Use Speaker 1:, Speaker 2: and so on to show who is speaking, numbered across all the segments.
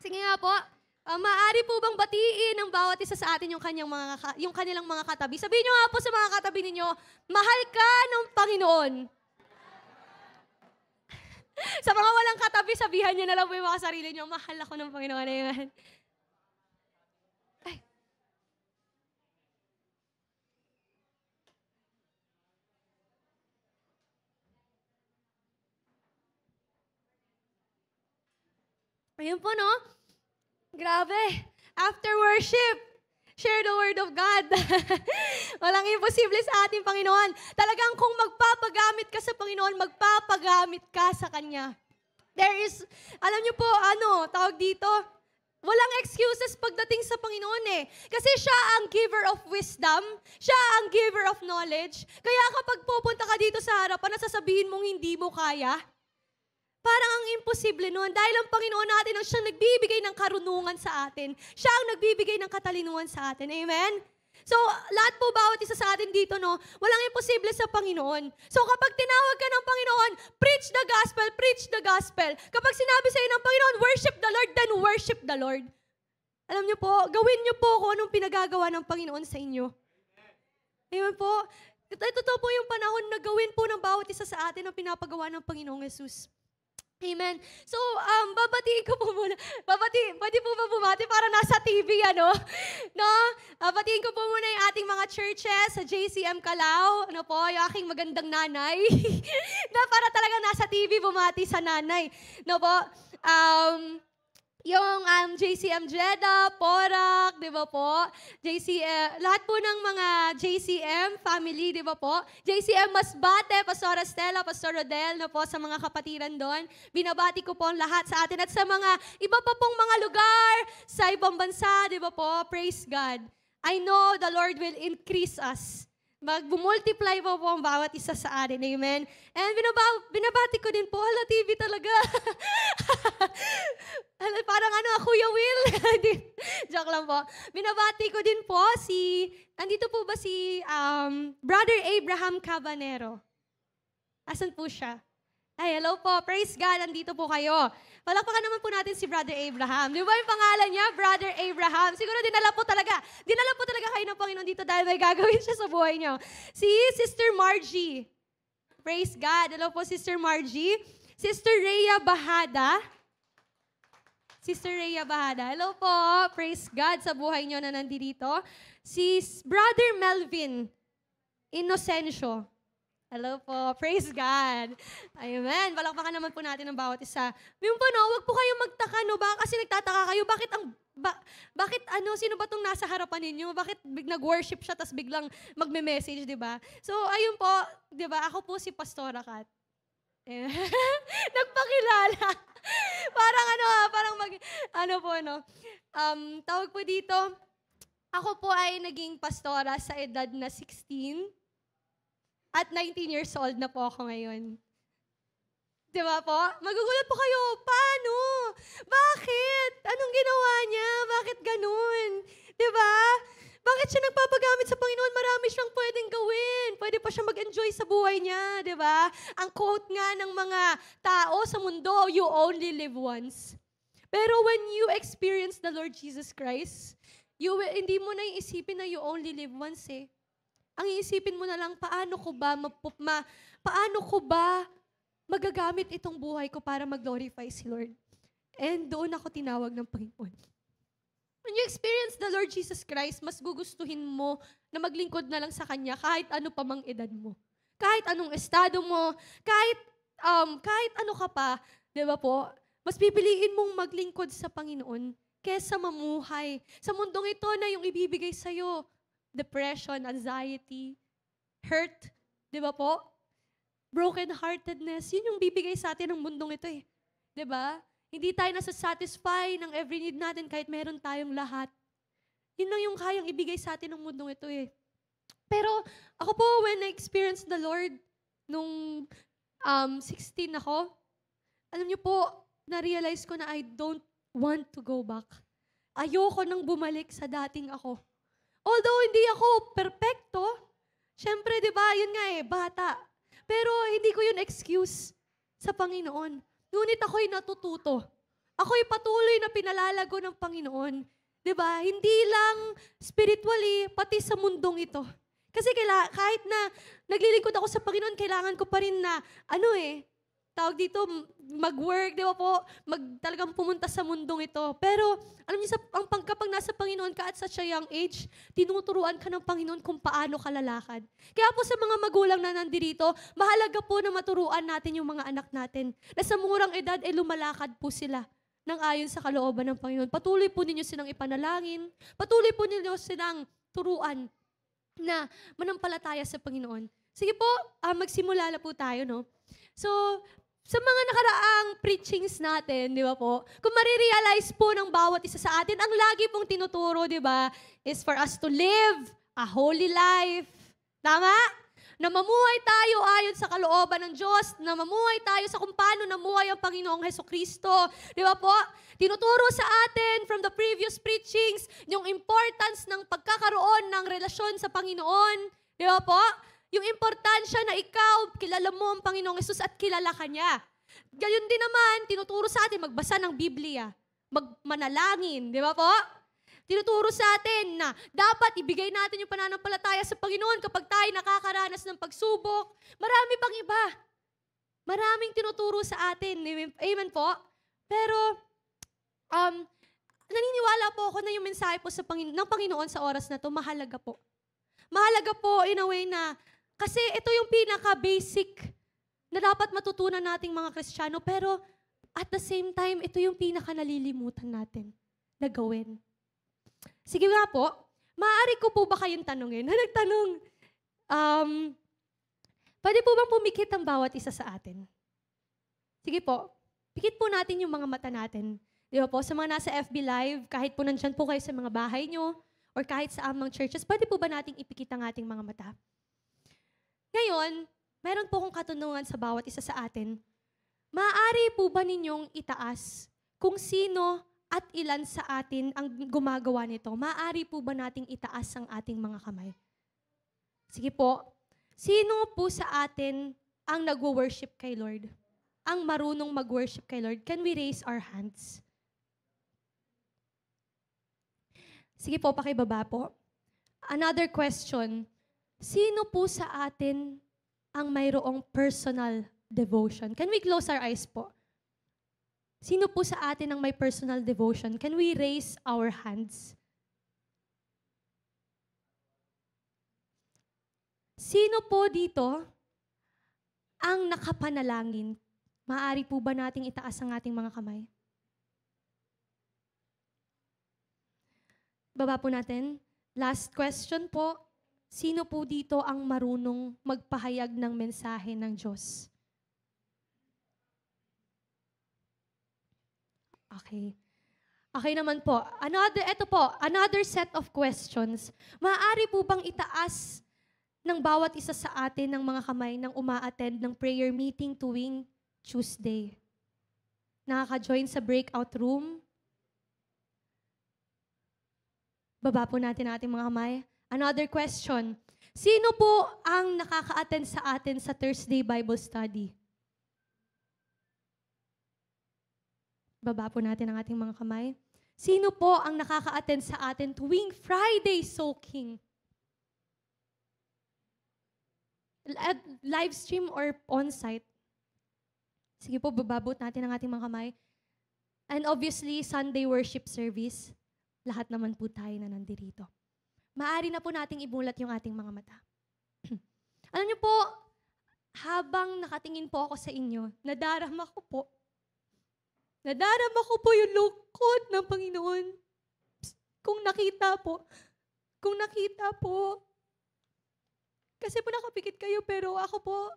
Speaker 1: Sige nga po. Maaari po bang batiin ng bawat isa sa atin yung kanilang mga katabi? Sabihin niyo nga po sa mga katabi ninyo, mahal ka ng Panginoon. Sa mga walang katabi, sabihan niyo na lang po yung mga sarili niyo, mahal ako ng Panginoon. Amen. Ay. Ayun po, no? Grabe. After worship, share the word of God. Walang imposible sa ating Panginoon. Talagang kung magpapagamit ka sa Panginoon, magpapagamit ka sa Kanya. Alam niyo po, tawag dito, walang excuses pagdating sa Panginoon eh. Kasi siya ang giver of wisdom, siya ang giver of knowledge. Kaya kapag pupunta ka dito sa harapan, nasasabihin mong hindi mo kaya, parang ang imposible noon. Dahil ang Panginoon natin ang siyang nagbibigay ng karunungan sa atin. Siya ang nagbibigay ng katalinuhan sa atin. Amen? So, lahat po, bawat isa sa atin dito, no, walang imposible sa Panginoon. So, kapag tinawag ka ng Panginoon, preach the gospel, preach the gospel. Kapag sinabi sa iyo ng Panginoon, worship the Lord, then worship the Lord. Alam niyo po, gawin niyo po kung anong pinagagawa ng Panginoon sa inyo. Amen po? Ito po yung panahon na gawin po ng bawat isa sa atin ang pinapagawa ng Panginoong Jesus. Amen. So, babatiin ko po muna. Pwede po ba bumati para nasa TV, No? Babatiin ko po muna yung ating mga churches sa JCM Calao. Yung aking magandang nanay. Na para talaga nasa TV bumati sa nanay. Yung JCM Jeddah, Porac, di ba po? Lahat po ng mga JCM family, di ba po? JCM Masbate, Pastor Estela, Pastor Rodel, sa mga kapatiran doon. Binabati ko po ang lahat sa atin at sa mga iba pa pong mga lugar sa ibang bansa, di ba po? Praise God. I know the Lord will increase us. Mag-multiply po ang bawat isa sa atin. Amen? And binabati ko din po, TV talaga. Parang Kuya Will. Joke lang po. Binabati ko din po nandito po ba si Brother Abraham Cabanero? Asan po siya? Ay, hello po. Praise God, nandito po kayo. Palakpakan naman po natin si Brother Abraham. Di ba yung pangalan niya? Brother Abraham. Siguro dinala po talaga kayo ng Panginoon dito dahil may gagawin siya sa buhay niyo. Si Sister Margie. Praise God. Hello po, Sister Margie. Sister Rhea Bahada. Sister Rhea Bahada. Hello po. Praise God sa buhay niyo na nandito. Si Brother Melvin Inocencio. Hello po. Praise God. Amen. Palakpakan naman po natin ang bawat isa. Yung po, wag po kayong magtaka, Baka kasi nagtataka kayo, bakit sino ba tong nasa harapan ninyo? Bakit nag-worship siya tapos biglang magme-message, di ba? So, ayun po, di ba? Ako po si Pastora Kat. Nagpakilala. Tawag po dito, ako po ay naging pastora sa edad na 16. At 19 years old na po ako ngayon. Di ba po? Magugulat po kayo, paano? Bakit? Anong ginawa niya? Bakit ganun? Di ba? Bakit siya nagpapagamit sa Panginoon? Marami siyang pwedeng gawin. Pwede pa siya mag-enjoy sa buhay niya, di ba? Ang quote nga ng mga tao sa mundo, you only live once. Pero when you experience the Lord Jesus Christ, hindi mo na iisipin na you only live once eh. Ang iisipin mo na lang, paano ko ba magagamit itong buhay ko para mag-glorify si Lord? And doon ako tinawag ng Panginoon. When you experience the Lord Jesus Christ, mas gugustuhin mo na maglingkod na lang sa Kanya kahit ano pa mang edad mo. Kahit anong estado mo, kahit ano ka pa, di ba po? Mas pipiliin mong maglingkod sa Panginoon kesa mamuhay sa mundong ito na yung ibibigay sa'yo. Depression, anxiety, hurt, di ba po? Broken-heartedness, yun yung bibigay sa atin ng mundong ito eh. Di ba? Hindi tayo nasa-satisfy ng every need natin kahit meron tayong lahat. Yun lang yung kayang ibigay sa atin ng mundong ito eh. Pero ako po, when I experienced the Lord, nung 16 ako, alam niyo po, na-realize ko na I don't want to go back. Ayoko nang bumalik sa dating ako. Although hindi ako perfecto, syempre, di ba, yun nga bata. Pero hindi ko yun excuse sa Panginoon. Ngunit ako'y natututo Ako'y patuloy na pinalalago ng Panginoon. 'Di ba? Hindi lang spiritually, pati sa mundong ito. Kasi kahit na naglilingkod ako sa Panginoon, kailangan ko pa rin na, tawag dito, mag-work, di ba po? Talagang pumunta sa mundong ito. Pero, alam niyo, kapag nasa Panginoon ka at sa young age, tinuturuan ka ng Panginoon kung paano ka lalakad. Kaya po sa mga magulang na nandirito, mahalaga po na maturuan natin yung mga anak natin. Na sa murang edad, lumalakad po sila nang ayon sa kalooban ng Panginoon. Patuloy po ninyo silang ipanalangin. Patuloy po ninyo silang turuan na manampalataya sa Panginoon. Sige po, magsimula na po tayo, no? So, sa mga nakaraang preachings natin, di ba po, kung marirealize po ng bawat isa sa atin, ang lagi pong tinuturo, di ba, is for us to live a holy life. Tama? Na mamuhay tayo ayon sa kalooban ng Diyos, na mamuhay tayo sa kung paano namuhay ang Panginoong Hesukristo. Di ba po? Tinuturo sa atin from the previous preachings yung importance ng pagkakaroon ng relasyon sa Panginoon. Di ba po? Yung importansya na ikaw, kilala mo ang Panginoong Hesus at kilala ka niya. Gayon din naman, tinuturo sa atin magbasa ng Biblia, magmanalangin. Di ba po? Tinuturo sa atin na dapat ibigay natin yung pananampalataya sa Panginoon kapag tayo nakakaranas ng pagsubok. Marami pang iba. Maraming tinuturo sa atin. Amen po? Pero, naniniwala po ako na yung mensahe po ng Panginoon sa oras na to, mahalaga po. Mahalaga po in a way na, kasi ito yung pinaka-basic na dapat matutunan nating mga Kristiyano, pero at the same time, ito yung pinaka-nalilimutan natin na gawin. Sige nga po, maaari ko po ba kayong tanungin? Nagtanong, pwede po bang pumikit ang bawat isa sa atin? Sige po, pikit po natin yung mga mata natin. Di ba po, sa mga nasa FB Live, kahit po nandyan po kayo sa mga bahay nyo, or kahit sa amang churches, pwede po ba nating ipikit ang ating mga mata? Ngayon, meron po akong katanungan sa bawat isa sa atin. Maaari po ba ninyong itaas kung sino at ilan sa atin ang gumagawa nito? Maaari po ba nating itaas ang ating mga kamay? Sige po, sino po sa atin ang nagwo-worship kay Lord? Ang marunong mag-worship kay Lord? Can we raise our hands? Sige po, pakibaba po. Another question. Sino po sa atin ang mayroong personal devotion? Can we close our eyes po? Sino po sa atin ang may personal devotion? Can we raise our hands? Sino po dito ang nakapanalangin? Maaari po ba nating itaas ang ating mga kamay? Baba po natin. Last question po. Sino po dito ang marunong magpahayag ng mensahe ng Diyos? Okay. Okay naman po. Another set of questions. Maaari po bang itaas ng bawat isa sa atin ng mga kamay nang uma-attend ng prayer meeting tuwing Tuesday? Nakaka-join sa breakout room? Baba po natin ating mga kamay. Another question. Sino po ang nakaka-attend sa atin sa Thursday Bible Study? Baba po natin ang ating mga kamay. Sino po ang nakaka-attend sa atin tuwing Friday soaking? Live stream or on-site? Sige po, bababot natin ang ating mga kamay. And obviously, Sunday worship service. Lahat naman po tayo na nandirito. Maaari na po nating ibulat yung ating mga mata. Alam niyo po, habang nakatingin po ako sa inyo, nadarama ko po yung lungkot ng Panginoon. Kung nakita po. Kasi po nakapikit kayo, pero ako po,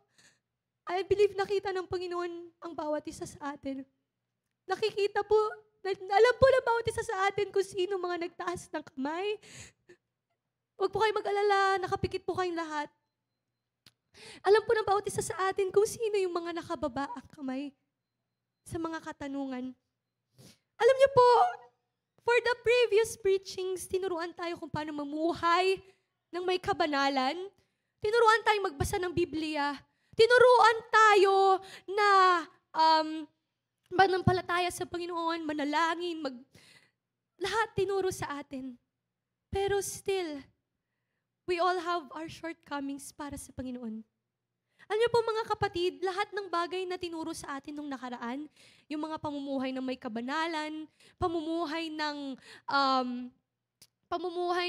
Speaker 1: I believe nakita ng Panginoon ang bawat isa sa atin. Nakikita po, alam po na bawat isa sa atin kung sino mga nagtaas ng kamay. Huwag po kayo mag-alala, nakapikit po kayong lahat. Alam po ng bawat isa sa atin kung sino yung mga nakababa ang kamay sa mga katanungan. Alam niyo po, for the previous preachings, tinuruan tayo kung paano mamuhay ng may kabanalan. Tinuruan tayong magbasa ng Biblia. Tinuruan tayo na Manampalataya sa Panginoon, manalangin, lahat tinuro sa atin. Pero still, we all have our shortcomings para sa Panginoon. Alam niyo po mga kapatid, lahat ng bagay na tinuro sa atin nung nakaraan, yung mga pamumuhay ng may kabanalan, pamumuhay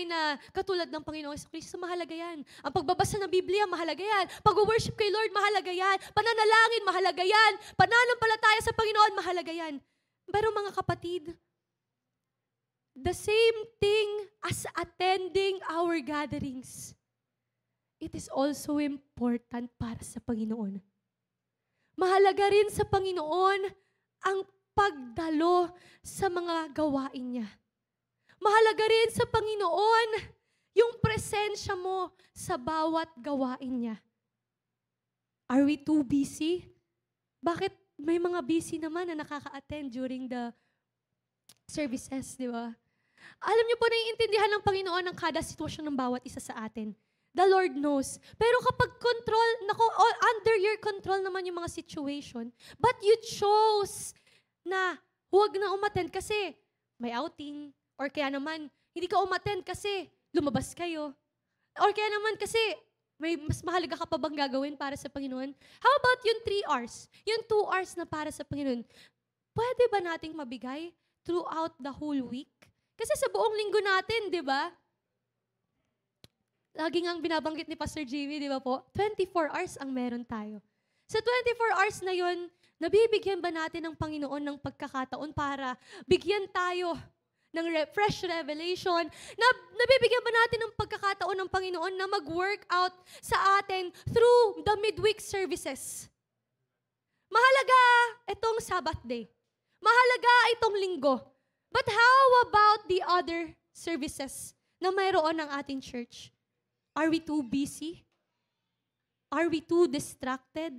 Speaker 1: na katulad ng Panginoon Kristo, mahalaga yan. Ang pagbabasa ng Biblia, mahalaga yan. Pag-worship kay Lord, mahalaga yan. Pananalangin, mahalaga yan. Pananampalataya sa Panginoon, mahalaga yan. Pero mga kapatid, the same thing as attending our gatherings, it is also important para sa Panginoon. Mahalaga rin sa Panginoon ang pagdalo sa mga gawain niya. Mahalaga rin sa Panginoon yung presensya mo sa bawat gawain niya. Are we too busy? Bakit may mga busy naman na nakaka-attend during the services, di ba? Alam niyo po, naiintindihan ng Panginoon ang kada sitwasyon ng bawat isa sa atin. The Lord knows. Pero kapag under your control naman yung mga situation, but you chose na huwag na umattend kasi may outing, or kaya naman, hindi ka umattend kasi lumabas kayo, or kaya naman kasi may mas mahalaga ka pa bang gagawin para sa Panginoon? How about yung 3 hours? Yung 2 hours na para sa Panginoon? Pwede ba nating mabigay throughout the whole week? Kasi sa buong linggo natin, di ba? Lagi ngang binabanggit ni Pastor Jimmy, di ba po? 24 hours ang meron tayo. Sa 24 hours na yun, nabibigyan ba natin ng Panginoon ng pagkakataon para bigyan tayo ng fresh revelation? Nabibigyan ba natin ng pagkakataon ng Panginoon na mag-work out sa atin through the midweek services? Mahalaga itong Sabbath day. Mahalaga itong linggo. But how about the other services na mayroon ng ating church? Are we too busy? Are we too distracted?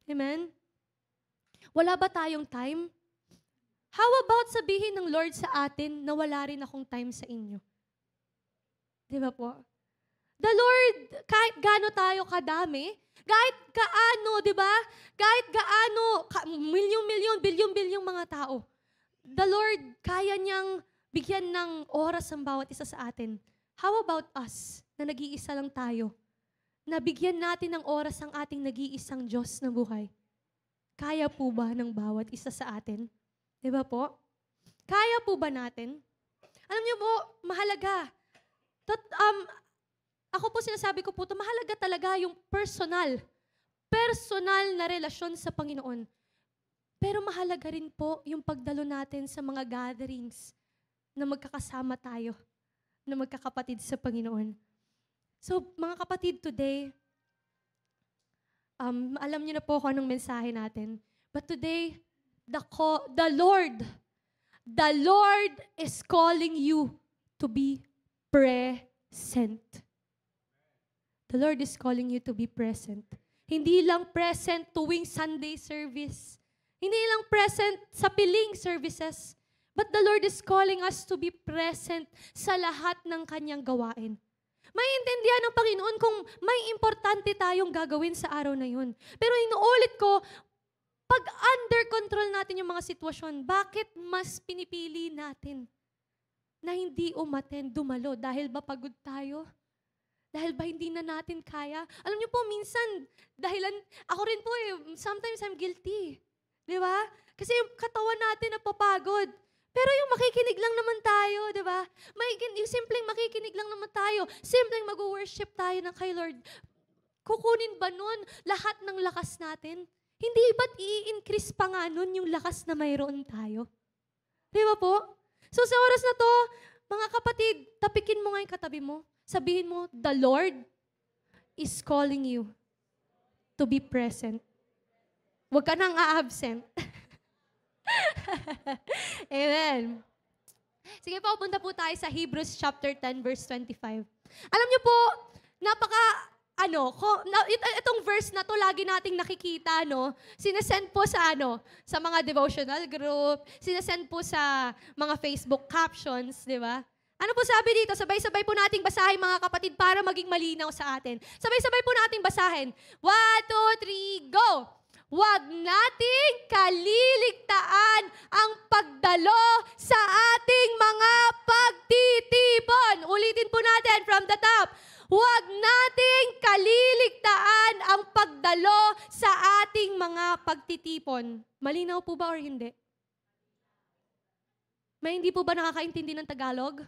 Speaker 1: Amen? Wala ba tayong time? How about sabihin ng Lord sa atin na wala rin akong time sa inyo? Di ba po? The Lord, kahit gaano tayo kadami, kahit gaano, di ba? Kahit gaano, milyon-milyon, bilyon-bilyong mga tao, the Lord, kaya niyang bigyan ng oras ang bawat isa sa atin. How about us, na nag-iisa lang tayo? Na bigyan natin ng oras ang ating nag-iisang Diyos na buhay. Kaya po ba ng bawat isa sa atin? Di ba po? Kaya po ba natin? Alam niyo po, mahalaga. Ako po sinasabi ko po, mahalaga talaga yung personal na relasyon sa Panginoon. Pero mahalaga rin po yung pagdalo natin sa mga gatherings na magkakasama tayo, na magkakapatid sa Panginoon. So, mga kapatid, today, alam niyo na po kung anong mensahe natin. But today, the Lord is calling you to be present. The Lord is calling you to be present. Hindi lang present tuwing Sunday service. Hindi lang present sa piling services. But the Lord is calling us to be present sa lahat ng kanyang gawain. Maiintindihan ng Panginoon kung may importante tayong gagawin sa araw na yun. Pero inuulit ko, pag under control natin yung mga sitwasyon, bakit mas pinipili natin na hindi umattend, dumalo? Dahil ba pagod tayo? Dahil ba hindi na natin kaya? Alam niyo po, minsan, ako rin po sometimes I'm guilty. Di ba? Kasi yung katawan natin napapagod. Pero yung makikinig lang naman tayo, di ba? Yung simpleng makikinig lang naman tayo. Simpleng mag-worship tayo ng kay Lord. Kukunin ba nun lahat ng lakas natin? Hindi ba't i-increase pa nga nun yung lakas na mayroon tayo? Di ba po? So sa oras na to, mga kapatid, tapikin mo nga yung katabi mo. Sabihin mo, the Lord is calling you to be present. Huwag ka nang a-absent. Amen. Sige po, punta po tayo sa Hebrews chapter 10, verse 25. Alam niyo po, itong verse na to lagi nating nakikita, no? Sinesend po sa mga devotional group, sinesend po sa mga Facebook captions, di ba? Ano po sabi dito? Sabay-sabay po nating basahin, mga kapatid, para maging malinaw sa atin. Sabay-sabay po nating basahin. 1, 2, 3, go! Huwag nating kaliligtaan ang pagdalo sa ating mga pagtitipon. Ulitin po natin from the top. Huwag nating kaliligtaan ang pagdalo sa ating mga pagtitipon. Malinaw po ba or hindi? May hindi po ba nakakaintindi ng Tagalog?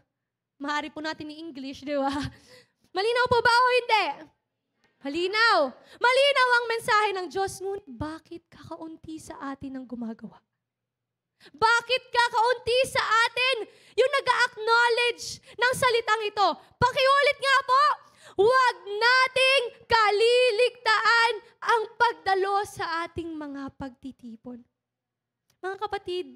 Speaker 1: Maaari po natin i-English, di ba? Malinaw po ba o hindi? Malinaw. Malinaw ang mensahe ng Diyos. Ngunit bakit kakaunti sa atin ang gumagawa? Bakit kakaunti sa atin yung nag-acknowledge ng salitang ito? Pakiulit nga po. Huwag nating kaliligtaan ang pagdalo sa ating mga pagtitipon. Mga kapatid,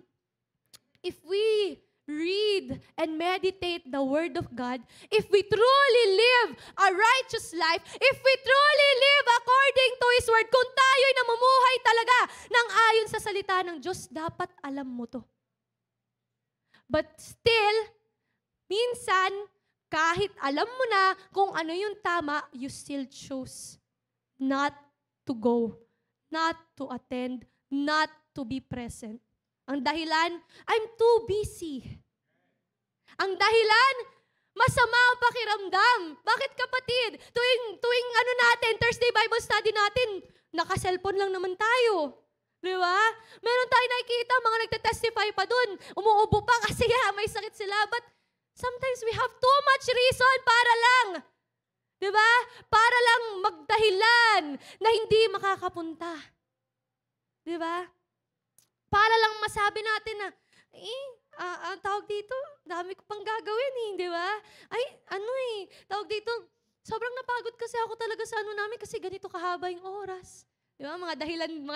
Speaker 1: if we read and meditate the Word of God, if we truly live a righteous life, if we truly live according to His Word, kung tayo'y namumuhay talaga ng ayon sa salita ng Diyos, dapat alam mo to. But still, minsan, kahit alam mo na kung ano yung tama, you still choose not to go, not to attend, not to be present. Ang dahilan, I'm too busy. Ang dahilan, masama ang pakiramdam. Bakit kapatid? Tuwing ano natin, Thursday Bible study natin, naka-cellphone lang naman tayo. Di ba? Meron tayo nakikita, mga nagte-testify pa dun. Umuubo pa kasi may sakit sila. But sometimes we have too much reason para lang. Di ba? Para lang magdahilan na hindi makakapunta. Di ba? Para lang masabi natin na, ang tawag dito, dami ko pang gagawin di ba? Tawag dito, sobrang napagod kasi ako talaga sa ano namin kasi ganito kahaba yung oras. Di ba? Mga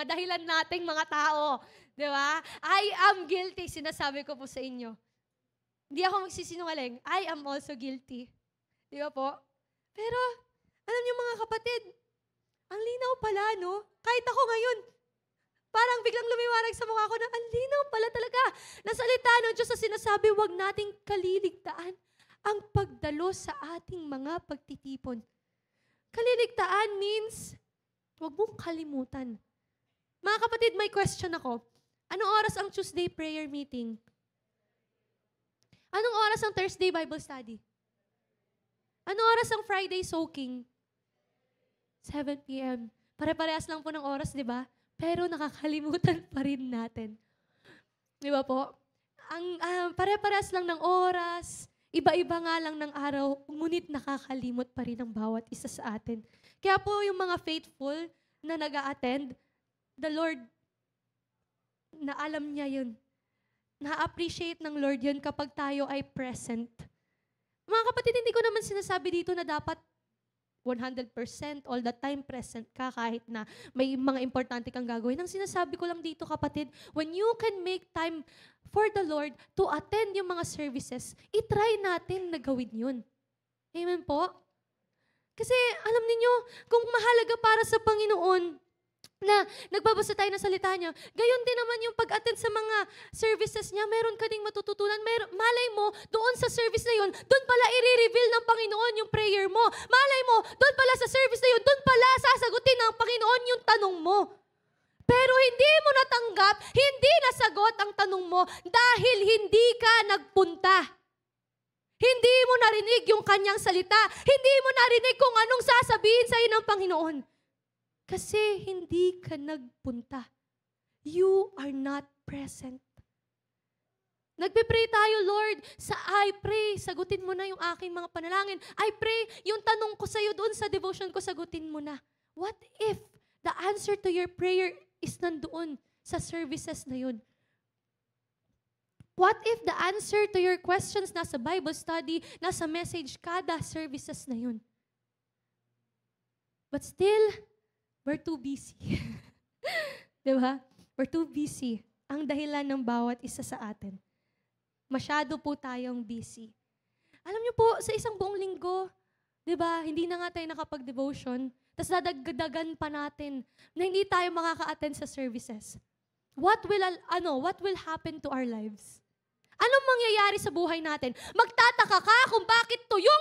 Speaker 1: dahilan nating mga tao. Di ba? I am guilty, sinasabi ko po sa inyo. Hindi ako magsisinungaling. I am also guilty. Di ba po? Pero, alam niyo mga kapatid, ang linaw pala, no? Kahit ako ngayon, parang biglang lumiwanag sa mukha ko na ang linaw pala talaga na salita ng Diyos na sinasabi, huwag nating kaliligtaan ang pagdalo sa ating mga pagtitipon. Kaliligtaan means, huwag mong kalimutan. Mga kapatid, may question ako. Anong oras ang Tuesday prayer meeting? Anong oras ang Thursday Bible study? Anong oras ang Friday soaking? 7 p.m. Pare-parehas lang po ng oras, di ba? Pero nakakalimutan pa rin natin. Di ba po? Pare-parehas lang ng oras, iba-iba nga lang ng araw, ngunit nakakalimot pa rin ang bawat isa sa atin. Kaya po yung mga faithful na nag-a-attend, the Lord, na alam niya yun. Na-appreciate ng Lord yun kapag tayo ay present. Mga kapatid, hindi ko naman sinasabi dito na dapat 100% all the time present ka kahit na may mga importante kang gagawin. Ang sinasabi ko lang dito, kapatid, when you can make time for the Lord to attend yung mga services, itry natin na gawin yun. Amen po? Kasi alam niyo, kung mahalaga para sa Panginoon na nagbabasa tayo ng salita niya, gayon din naman yung pag-attend sa mga services niya, meron ka ding matututunan. Malay mo, doon sa service na yun, doon pala i-reveal ng Panginoon yung prayer mo. Malay mo, doon pala sa service na yun, doon pala sasagutin ng Panginoon yung tanong mo. Pero hindi mo natanggap, hindi nasagot ang tanong mo dahil hindi ka nagpunta. Hindi mo narinig yung kanyang salita. Hindi mo narinig kung anong sasabihin sa'yo ng Panginoon. Kasi hindi ka nagpunta. You are not present. Nagpe-pray tayo, Lord, I pray, sagutin mo na yung aking mga panalangin. I pray, yung tanong ko sa'yo doon sa devotion ko, sagutin mo na. What if the answer to your prayer is nandoon sa services na yun? What if the answer to your questions nasa Bible study, nasa message, kada services na yun? But still, we're too busy. Diba? We're too busy. Ang dahilan ng bawat isa sa atin. Masyado po tayong busy. Alam niyo po, sa isang buong linggo, diba, hindi na nga tayo nakapag-devotion, tapos dadagdagan pa natin na hindi tayo makaka-attend sa services. What will happen to our lives? Anong mangyayari sa buhay natin? Magtataka ka kung bakit tuyo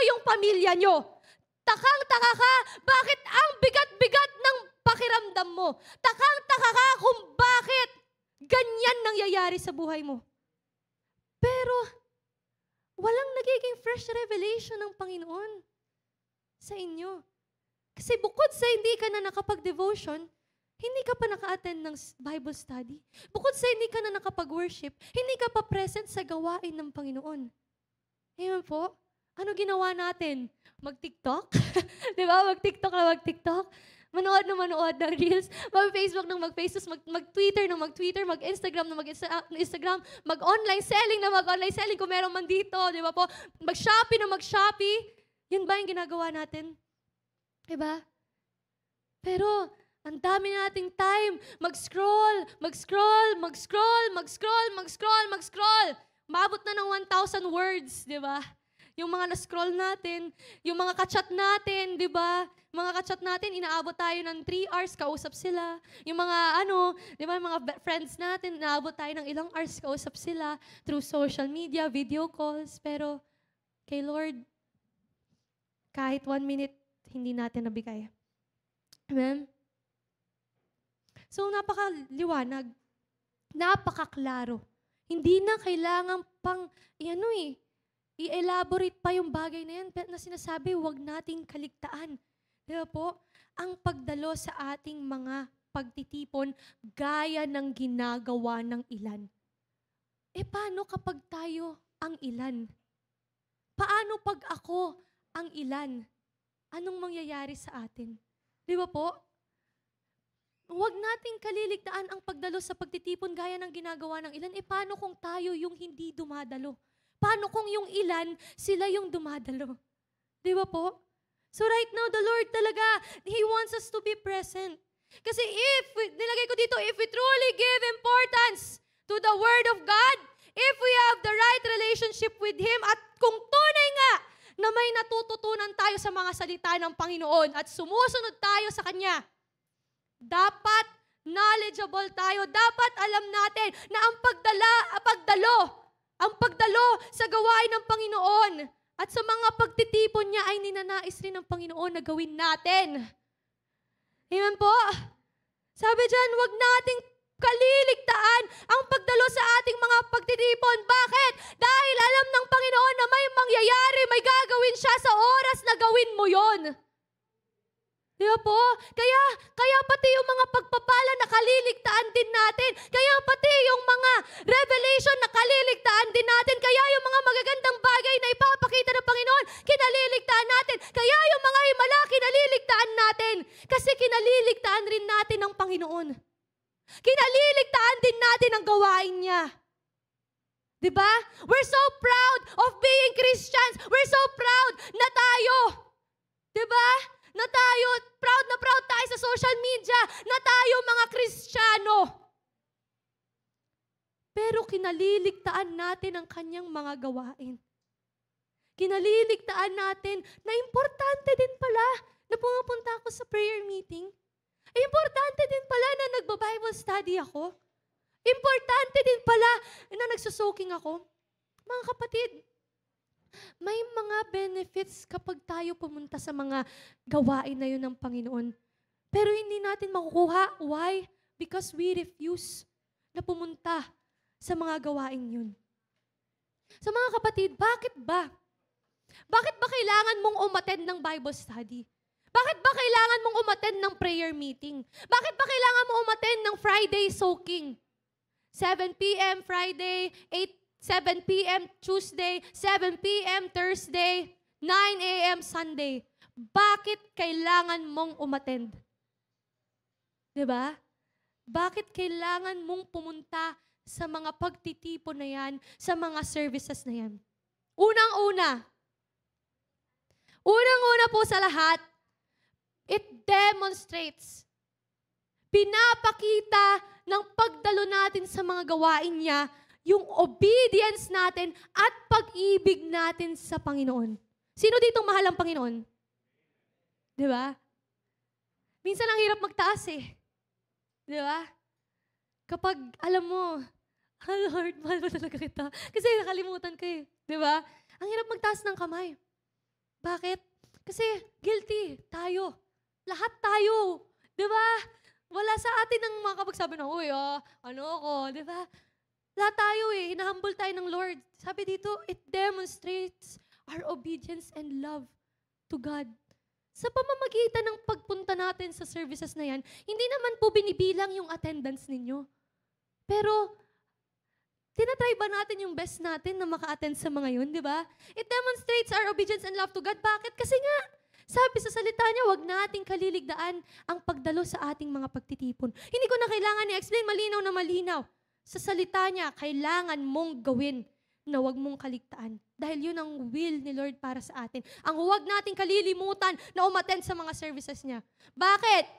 Speaker 1: yung pamilya nyo. Takang-taka ka, bakit ang bigat-bigat ng pakiramdam mo. Takang-taka ka kung bakit ganyan nangyayari sa buhay mo. Pero, walang nagiging fresh revelation ng Panginoon sa inyo. Kasi bukod sa hindi ka na nakapag-devotion, hindi ka pa naka-attend ng Bible study. Bukod sa hindi ka na nakapag-worship, hindi ka pa present sa gawain ng Panginoon. Amen po? Ano ginawa natin? Mag-TikTok? Di ba? Mag-TikTok na mag-TikTok. Manood na manood ng Reels. Mag-Facebook na mag-Facebook. Mag-Twitter na mag-Twitter. Mag-Instagram na mag-Instagram. Mag-online selling na mag-online selling kung meron man dito. Di ba po? Mag-Shopee na mag-Shopee. Yun ba yung ginagawa natin? Di ba? Pero, ang dami nating time. Mag-scroll. Maabot na ng 1,000 words, di ba? Yung mga na-scroll natin, yung mga ka-chat natin, di ba? Mga ka-chat natin, inaabot tayo ng 3 hours, kausap sila. Yung mga di ba, mga friends natin, inaabot tayo ng ilang hours, kausap sila through social media, video calls. Pero, kay Lord, kahit 1 minute, hindi natin nabigay. Amen? So, napakaliwanag. Napakaklaro. Hindi na kailangan pang, i-elaborate pa yung bagay na yan na sinasabi, huwag nating kaligtaan. Di ba po? Ang pagdalo sa ating mga pagtitipon, gaya ng ginagawa ng ilan. Paano kapag tayo ang ilan? Paano pag ako ang ilan? Anong mangyayari sa atin? Di ba po? Huwag nating kaliligtaan ang pagdalo sa pagtitipon gaya ng ginagawa ng ilan. Paano kung tayo yung hindi dumadalo? Paano kung yung ilan, sila yung dumadalo? Di ba po? So right now, the Lord talaga, He wants us to be present. Kasi nilagay ko dito, if we truly give importance to the Word of God, if we have the right relationship with Him, at kung tunay nga na may natututunan tayo sa mga salita ng Panginoon at sumusunod tayo sa Kanya, dapat knowledgeable tayo. Dapat alam natin na ang pagdalo sa gawain ng Panginoon at sa mga pagtitipon niya ay ninanais rin ng Panginoon na gawin natin. Amen po? Sabi dyan, huwag nating kaliligtaan ang pagdalo sa ating mga pagtitipon. Bakit? Dahil alam ng Panginoon na may mangyayari, may gagawin siya sa oras na gawin mo yon. Di ba po? Kaya pati yung mga pagpapala na kaliligtaan din natin. Kaya pati yung mga revelation na kaliligtaan din natin. Kaya yung mga magagandang bagay na ipapakita ng Panginoon, kinaliligtaan natin. Kaya yung mga himala, kinaliligtaan natin. Kasi kinaliligtaan rin natin ang Panginoon. Kinaliligtaan din natin ang gawain niya. Di ba? We're so proud of being Christians. We're so proud na tayo. Di ba? Na proud tayo sa social media, na tayo mga Kristiyano. Pero kinaliligtaan natin ang kanyang mga gawain. Kinaliligtaan natin na importante din pala na pumapunta ako sa prayer meeting. Importante din pala na nagba-Bible study ako. Importante din pala na nagsusoking ako. Mga kapatid, may mga benefits kapag tayo pumunta sa mga gawain na yun ng Panginoon. Pero hindi natin makukuha. Why? Because we refuse na pumunta sa mga gawain yun. So mga kapatid, bakit ba? Bakit ba kailangan mong umattend ng Bible study? Bakit ba kailangan mong umattend ng prayer meeting? Bakit ba kailangan mong umattend ng Friday soaking? 7 p.m. Friday, 7 p.m. Tuesday, 7 p.m. Thursday, 9 a.m. Sunday. Bakit kailangan mong umattend? Diba? Bakit kailangan mong pumunta sa mga pagtitipon na yan, sa mga services na yan? Unang-una po sa lahat, it demonstrates, pinapakita ng pagdalo natin sa mga gawain niya, yung obedience natin at pag-ibig natin sa Panginoon. Sino ditong mahal ang Panginoon? Di ba? Minsan ang hirap magtaas eh. Di ba? Kapag alam mo, Lord, mahal ba talaga kita? Kasi nakalimutan ko eh. Di ba? Ang hirap magtaas ng kamay. Bakit? Kasi guilty tayo. Lahat tayo. Di ba? Wala sa atin ang makapagsabi na, uy, ano ako, di ba? Lahat tayo hinahumble tayo ng Lord. Sabi dito, it demonstrates our obedience and love to God. Sa pamamagitan ng pagpunta natin sa services na yan, hindi naman po binibilang yung attendance ninyo. Pero, tinatry ba natin yung best natin na maka-attend sa mga yun, di ba? It demonstrates our obedience and love to God. Bakit? Kasi nga, sabi sa salita niya, wag nating kaliligdaan ang pagdalo sa ating mga pagtitipon. Hindi ko na kailangan i-explain malinaw na malinaw. Sa salita niya, kailangan mong gawin na wag mong kaligtaan. Dahil yun ang will ni Lord para sa atin. Ang huwag nating kalilimutan na umattend sa mga services niya. Bakit?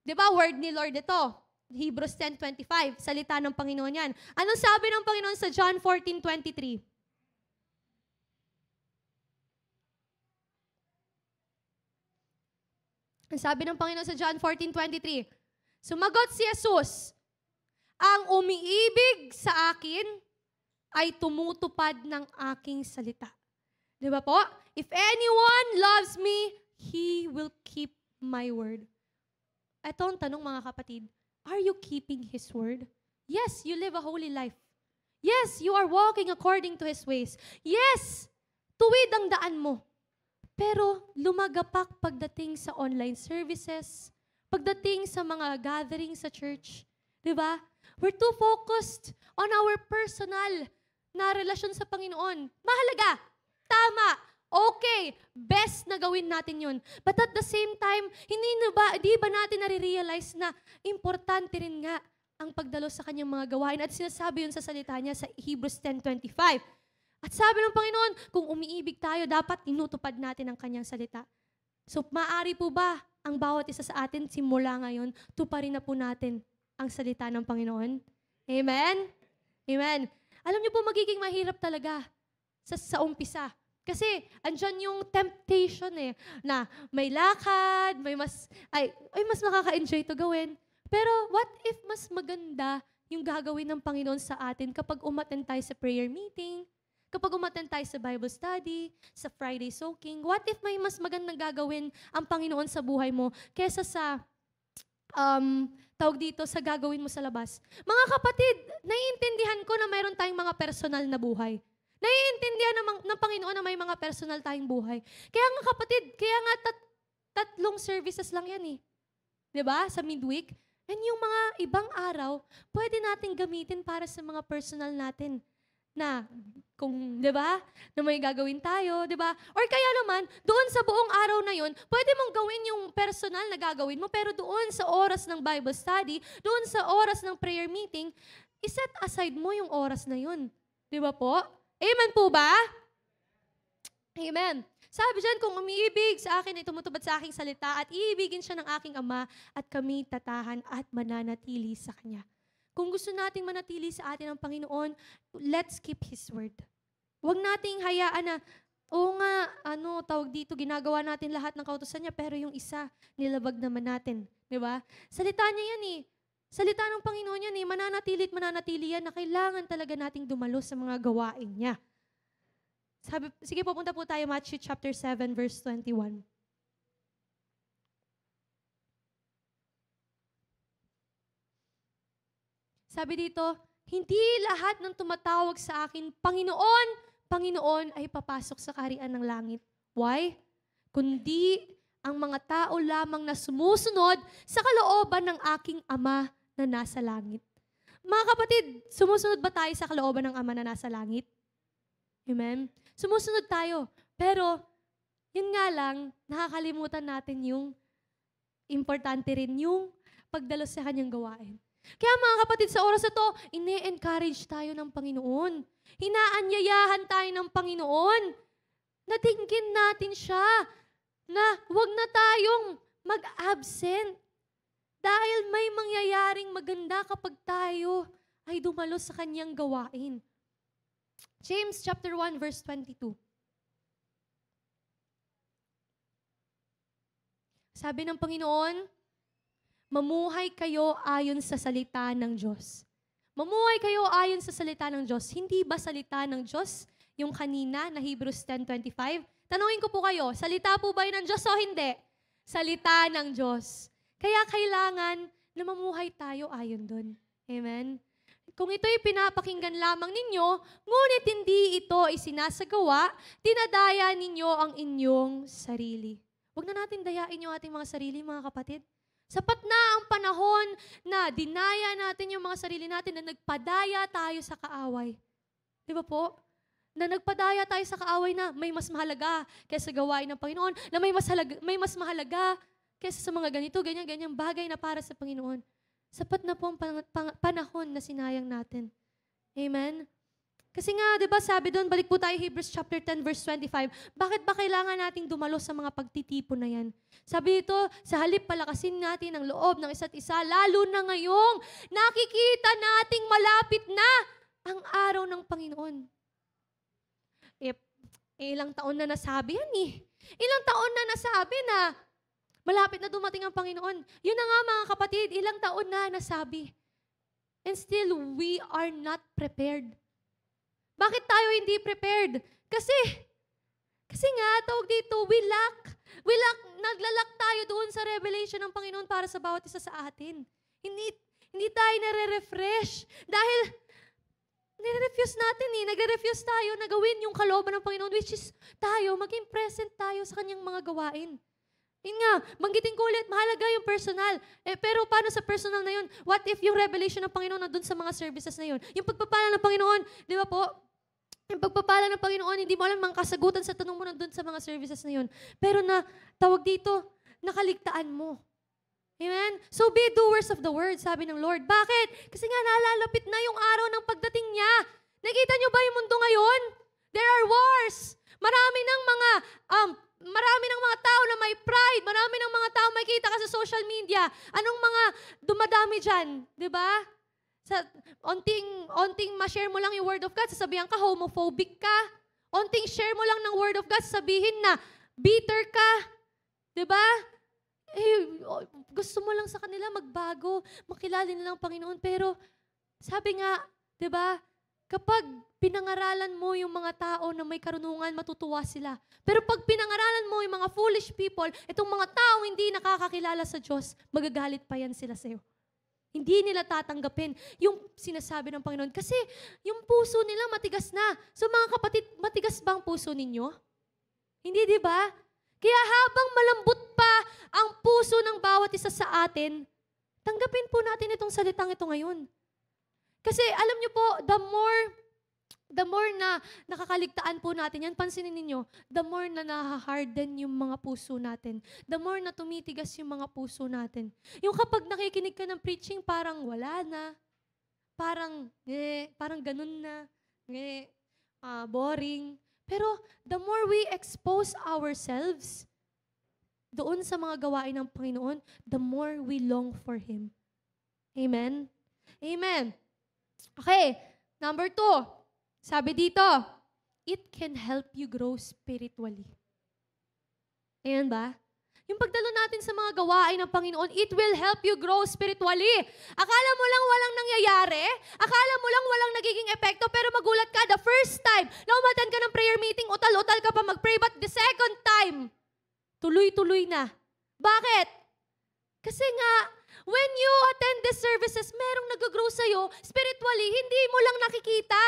Speaker 1: Di ba, word ni Lord ito? Hebrews 10:25, salita ng Panginoon yan. Anong sabi ng Panginoon sa John 14:23? Ang sabi ng Panginoon sa John 14:23, sumagot si Jesus, ang umiibig sa akin ay tumutupad ng aking salita. Di ba po? If anyone loves me, he will keep my word. Ito ang tanong mga kapatid, are you keeping His word? Yes, you live a holy life. Yes, you are walking according to His ways. Yes, tuwid ang daan mo. Pero lumagapak pagdating sa online services, pagdating sa mga gathering sa church. Diba? We're too focused on our personal na relasyon sa Panginoon. Mahalaga, tama, okay, best na gawin natin yun. But at the same time, hindi ba natin nare-realize na importante rin nga ang pagdalo sa kanyang mga gawain? At sinasabi yun sa salita niya sa Hebrews 10:25. At sabi ng Panginoon, kung umiibig tayo, dapat inutupad natin ang kanyang salita. So, maaari po ba ang bawat isa sa atin, simula ngayon, tuparin na po natin ang salita ng Panginoon? Amen? Amen. Alam niyo po, magiging mahirap talaga sa umpisa. Kasi, andyan yung temptation na may lakad, mas makaka-enjoy to gawin. Pero, what if mas maganda yung gagawin ng Panginoon sa atin kapag umattend tayo sa prayer meeting, kapag umattend tayo sa Bible study, sa Friday soaking, what if may mas magandang gagawin ang Panginoon sa buhay mo kesa sa, sa gagawin mo sa labas? Mga kapatid, naiintindihan ko na mayroon tayong mga personal na buhay. Naiintindihan ng Panginoon na may mga personal tayong buhay. Kaya nga kapatid, tatlong services lang yan Diba? Sa midweek. And yung mga ibang araw, pwede natin gamitin para sa mga personal natin. Na, di ba? Na may gagawin tayo, di ba? Or kaya naman, doon sa buong araw na yun, pwede mong gawin yung personal na gagawin mo, pero doon sa oras ng Bible study, doon sa oras ng prayer meeting, iset aside mo yung oras na yun. Di ba po? Amen po ba? Amen. Sabi dyan, kung umiibig sa akin ay tumutupad sa aking salita at iibigin siya ng aking Ama at kami tatahan at mananatili sa Kanya. Kung gusto nating manatili sa atin ang Panginoon, let's keep His word. Huwag nating hayaan na, tawag dito, ginagawa natin lahat ng kautusan niya, pero yung isa, nilabag naman natin. Di ba? Salita niya yan Salita ng Panginoon yan mananatili yan na kailangan talaga nating dumalo sa mga gawain niya. Sige, pupunta po tayo, Matthew chapter 7, verse 21. Sabi dito, hindi lahat ng tumatawag sa akin, Panginoon, Panginoon, ay papasok sa kaharian ng langit. Why? Kundi ang mga tao lamang na sumusunod sa kalooban ng aking Ama na nasa langit. Mga kapatid, sumusunod ba tayo sa kalooban ng Ama na nasa langit? Amen? Sumusunod tayo. Pero, yun nga lang, nakakalimutan natin yung importante rin yung pagdalo sa kanyang gawain. Kaya mga kapatid, sa oras na to, ine-encourage tayo ng Panginoon. Hinaanyayahan tayo ng Panginoon. Natingin natin siya na huwag na tayong mag-absent. Dahil may mangyayaring maganda kapag tayo ay dumalo sa kanyang gawain. James chapter 1 verse 22. Sabi ng Panginoon, mamuhay kayo ayon sa salita ng Diyos. Mamuhay kayo ayon sa salita ng Diyos. Hindi ba salita ng Diyos yung kanina na Hebrews 10:25? Tanungin ko po kayo, salita po ba yun ng Diyos o hindi? Salita ng Diyos. Kaya kailangan na mamuhay tayo ayon doon. Amen? Kung ito'y pinapakinggan lamang ninyo, ngunit hindi ito isinasagawa, dinadaya ninyo ang inyong sarili. Huwag na natin dayain yung ating mga sarili, mga kapatid. Sapat na ang panahon na dinaya natin yung mga sarili natin na nagpadaya tayo sa kaaway. Di ba po? Na nagpadaya tayo sa kaaway na may mas mahalaga kaysa gawain ng Panginoon, na may mas mahalaga kaysa sa mga ganito, ganyan bagay na para sa Panginoon. Sapat na po ang panahon na sinayang natin. Amen? Kasi nga, di ba sabi doon, balik po tayo Hebrews chapter 10 verse 25, bakit ba kailangan nating dumalo sa mga pagtitipon na yan? Sabi dito, sa halip palakasin natin ang loob ng isa't isa, lalo na ngayong nakikita nating malapit na ang araw ng Panginoon. Ilang taon na nasabi yan eh. Ilang taon na nasabi na malapit na dumating ang Panginoon. Yun na nga mga kapatid, ilang taon na nasabi. And still, we are not prepared. Bakit tayo hindi prepared? Kasi nga, tawag dito, we lack, naglalak tayo doon sa revelation ng Panginoon para sa bawat isa sa atin. Hindi tayo nare-refresh. Dahil, nire-refuse natin nagre-refuse tayo na gawin yung kalooban ng Panginoon, which is tayo, maging present tayo sa kanyang mga gawain. Yun nga, banggitin ko ulit, mahalaga yung personal. Pero paano sa personal na yun? What if yung revelation ng Panginoon na dun sa mga services na yun? Yung pagpapala ng Panginoon, di ba po? Yung pagpapala ng Panginoon, hindi mo alam mga kasagutan sa tanong mo na dun sa mga services na yun. Pero na, tawag dito, nakaligtaan mo. Amen? So be doers of the word, sabi ng Lord. Bakit? Kasi nga nalalapit na yung araw ng pagdating niya. Nakita niyo ba yung mundo ngayon? There are wars. Marami ng mga tao na may pride. Marami ng mga tao makikita ka sa social media. Anong mga dumadami dyan? Diba? Sa onting ma-share mo lang yung word of God, sasabihan ka, homophobic ka. Onting share mo lang ng word of God, sabihin na, bitter ka. Diba? Gusto mo lang sa kanila magbago, makilala nila ang Panginoon. Pero, sabi nga, diba, kapag pinangaralan mo yung mga tao na may karunungan, matutuwa sila. Pero pag pinangaralan mo yung mga foolish people, itong mga tao hindi nakakakilala sa Diyos, magagalit pa yan sila sa'yo. Hindi nila tatanggapin yung sinasabi ng Panginoon. Kasi yung puso nila matigas na. So mga kapatid, matigas ba ang puso ninyo? Hindi, di ba? Kaya habang malambot pa ang puso ng bawat isa sa atin, tanggapin po natin itong salitang ito ngayon. Kasi alam niyo po, the more na nakakaligtaan po natin yan, pansinin ninyo, the more na nahaharden yung mga puso natin. The more na tumitigas yung mga puso natin. Yung kapag nakikinig ka ng preaching, parang wala na. Parang ganun na. Boring. Pero the more we expose ourselves doon sa mga gawain ng Panginoon, the more we long for Him. Amen? Amen. Okay, number 2. Sabi dito, it can help you grow spiritually. Ayan ba? Yung pagdalo natin sa mga gawain ng Panginoon, it will help you grow spiritually. Akala mo lang walang nangyayari, akala mo lang walang nagiging epekto, pero magulat ka, the first time na umattend ka ng prayer meeting, utal-utal ka pa mag-pray, but the second time, tuloy-tuloy na. Bakit? Kasi nga, when you attend the services, merong nag-grow sa'yo, spiritually, hindi mo lang nakikita.